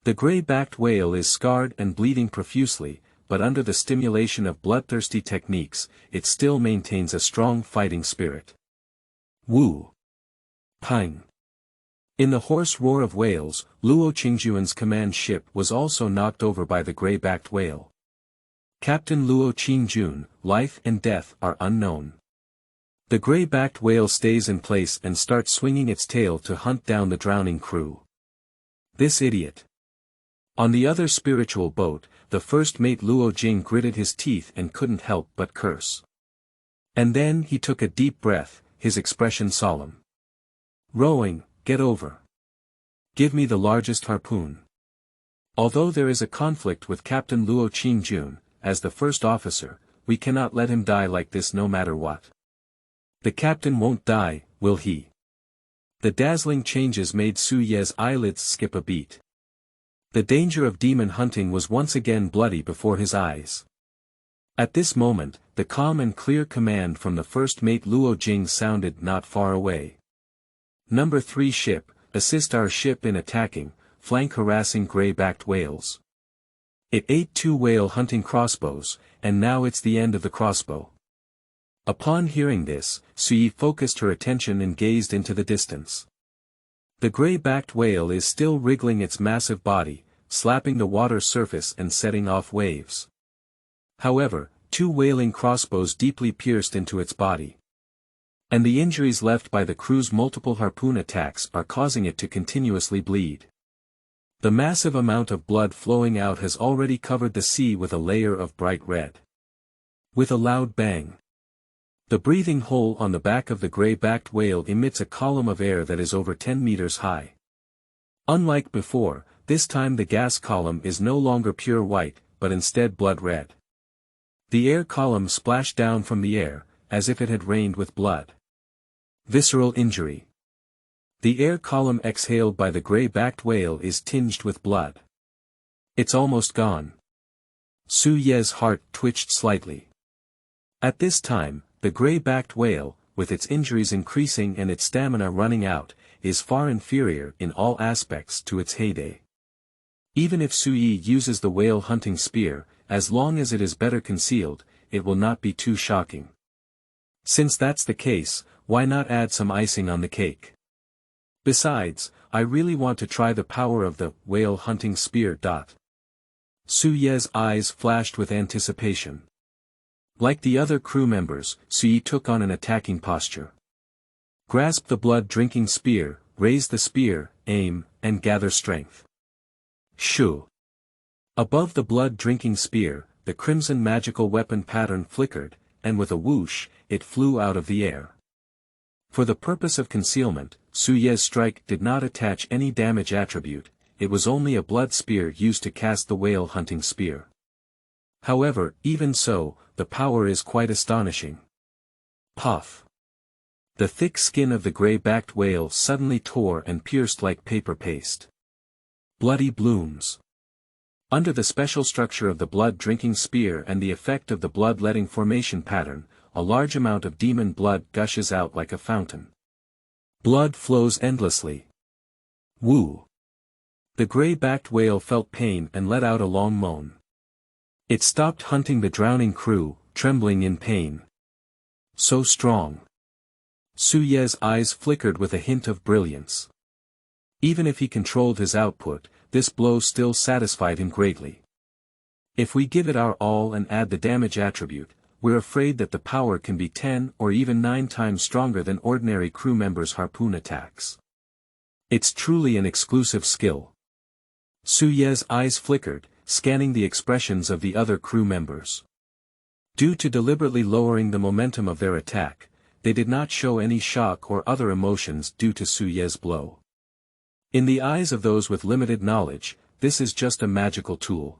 The gray-backed whale is scarred and bleeding profusely, but under the stimulation of bloodthirsty techniques, it still maintains a strong fighting spirit. Woo! Pang! In the hoarse roar of whales, Luo Qingjuan's command ship was also knocked over by the gray-backed whale. Captain Luo Qingjun, life and death are unknown. The gray-backed whale stays in place and starts swinging its tail to hunt down the drowning crew. This idiot. On the other spiritual boat, the first mate Luo Jing gritted his teeth and couldn't help but curse. And then he took a deep breath, his expression solemn. Rowing, get over. Give me the largest harpoon. Although there is a conflict with Captain Luo Qingjun, as the first officer, we cannot let him die like this no matter what. The captain won't die, will he? The dazzling changes made Su Ye's eyelids skip a beat. The danger of demon hunting was once again bloody before his eyes. At this moment, the calm and clear command from the first mate Luo Jing sounded not far away. Number 3 ship, assist our ship in attacking, flank harassing gray-backed whales. It ate 2 whale hunting crossbows, and now it's the end of the crossbow. Upon hearing this, Sui focused her attention and gazed into the distance. The gray-backed whale is still wriggling its massive body, slapping the water surface and setting off waves. However, 2 whaling crossbows deeply pierced into its body. And the injuries left by the crew's multiple harpoon attacks are causing it to continuously bleed. The massive amount of blood flowing out has already covered the sea with a layer of bright red. With a loud bang, the breathing hole on the back of the gray-backed whale emits a column of air that is over 10 meters high. Unlike before, this time the gas column is no longer pure white, but instead blood red. The air column splashed down from the air, as if it had rained with blood. Visceral injury. The air column exhaled by the gray-backed whale is tinged with blood. It's almost gone. Su Ye's heart twitched slightly. At this time, the gray-backed whale, with its injuries increasing and its stamina running out, is far inferior in all aspects to its heyday. Even if Sui uses the whale hunting spear, as long as it is better concealed, it will not be too shocking. Since that's the case, why not add some icing on the cake? Besides, I really want to try the power of the whale hunting spear. Su Ye's eyes flashed with anticipation. Like the other crew members, Sui took on an attacking posture. Grasp the blood-drinking spear, raise the spear, aim, and gather strength. Shoo! Above the blood-drinking spear, the crimson magical weapon pattern flickered, and with a whoosh, it flew out of the air. For the purpose of concealment, Su Ye's strike did not attach any damage attribute, it was only a blood spear used to cast the whale hunting spear. However, even so, the power is quite astonishing. Puff! The thick skin of the gray-backed whale suddenly tore and pierced like paper paste. Bloody blooms. Under the special structure of the blood-drinking spear and the effect of the blood-letting formation pattern, a large amount of demon blood gushes out like a fountain. Blood flows endlessly. Woo! The gray-backed whale felt pain and let out a long moan. It stopped hunting the drowning crew, trembling in pain. So strong. Su Ye's eyes flickered with a hint of brilliance. Even if he controlled his output, this blow still satisfied him greatly. If we give it our all and add the damage attribute, we're afraid that the power can be 10 or even 9 times stronger than ordinary crew members' harpoon attacks. It's truly an exclusive skill. Su Ye's eyes flickered, scanning the expressions of the other crew members. Due to deliberately lowering the momentum of their attack, they did not show any shock or other emotions due to Su Ye's blow. In the eyes of those with limited knowledge, this is just a magical tool.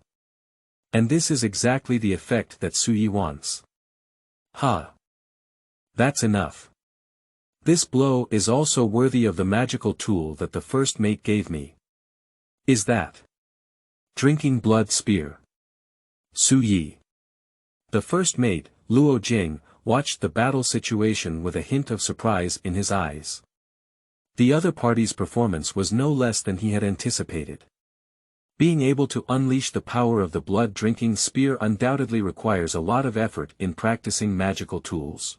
And this is exactly the effect that Su Ye wants. Ha! That's enough. This blow is also worthy of the magical tool that the first mate gave me. Is that drinking blood spear? Su Ye. The first mate, Luo Jing, watched the battle situation with a hint of surprise in his eyes. The other party's performance was no less than he had anticipated. Being able to unleash the power of the blood-drinking spear undoubtedly requires a lot of effort in practicing magical tools.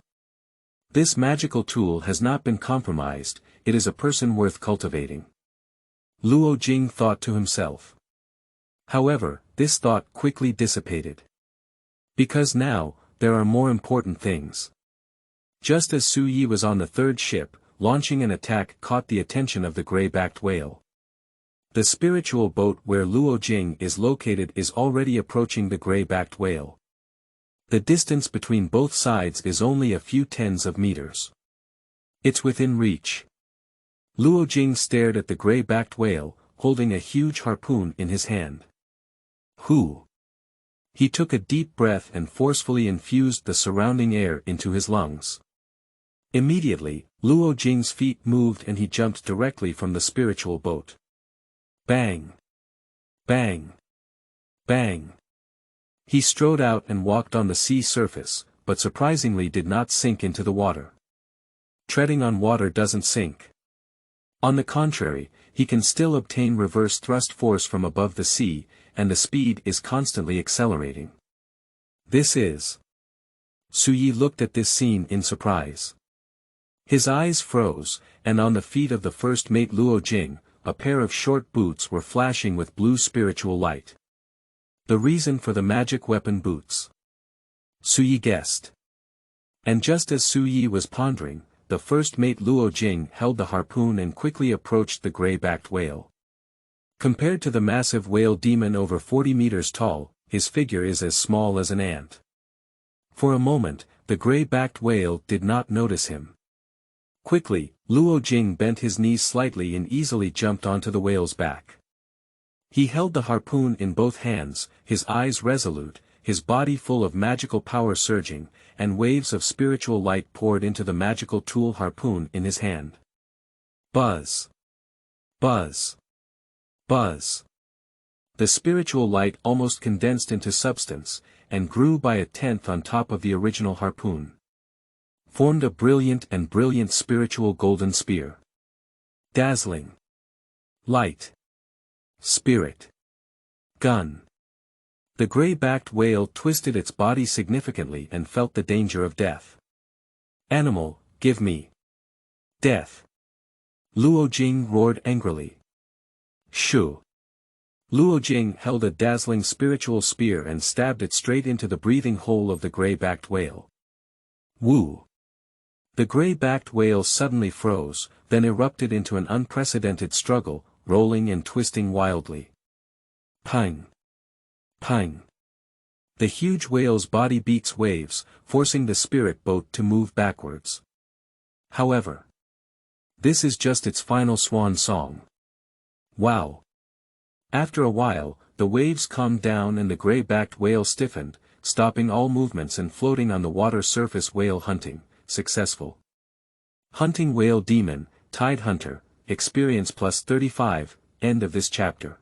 This magical tool has not been compromised, it is a person worth cultivating. Luo Jing thought to himself. However, this thought quickly dissipated. Because now, there are more important things. Just as Su Ye was on the third ship, launching an attack caught the attention of the gray-backed whale. The spiritual boat where Luo Jing is located is already approaching the gray-backed whale. The distance between both sides is only a few tens of meters. It's within reach. Luo Jing stared at the gray-backed whale, holding a huge harpoon in his hand. Whoo! He took a deep breath and forcefully infused the surrounding air into his lungs. Immediately, Luo Jing's feet moved and he jumped directly from the spiritual boat. Bang! Bang! Bang! He strode out and walked on the sea surface, but surprisingly did not sink into the water. Treading on water doesn't sink. On the contrary, he can still obtain reverse thrust force from above the sea, and the speed is constantly accelerating. This is... Su Ye looked at this scene in surprise. His eyes froze, and on the feet of the first mate Luo Jing, a pair of short boots were flashing with blue spiritual light. The reason for the magic weapon boots. Su Ye guessed. And just as Su Ye was pondering, the first mate Luo Jing held the harpoon and quickly approached the gray-backed whale. Compared to the massive whale demon over 40 meters tall, his figure is as small as an ant. For a moment, the gray-backed whale did not notice him. Quickly, Luo Jing bent his knees slightly and easily jumped onto the whale's back. He held the harpoon in both hands, his eyes resolute, his body full of magical power surging, and waves of spiritual light poured into the magical tool harpoon in his hand. Buzz! Buzz! Buzz! The spiritual light almost condensed into substance, and grew by a tenth on top of the original harpoon. Formed a brilliant spiritual golden spear. Dazzling. Light. Spirit. Gun. The gray-backed whale twisted its body significantly and felt the danger of death. Animal, give me. Death. Luo Jing roared angrily. Shoo. Luo Jing held a dazzling spiritual spear and stabbed it straight into the breathing hole of the gray-backed whale. Woo. The gray-backed whale suddenly froze, then erupted into an unprecedented struggle, rolling and twisting wildly. Pang! Pang! The huge whale's body beats waves, forcing the spirit boat to move backwards. However, this is just its final swan song. Wow! After a while, the waves calmed down and the gray-backed whale stiffened, stopping all movements and floating on the water surface. Whale hunting, successful. Hunting whale demon, Tide Hunter, experience plus 35, end of this chapter.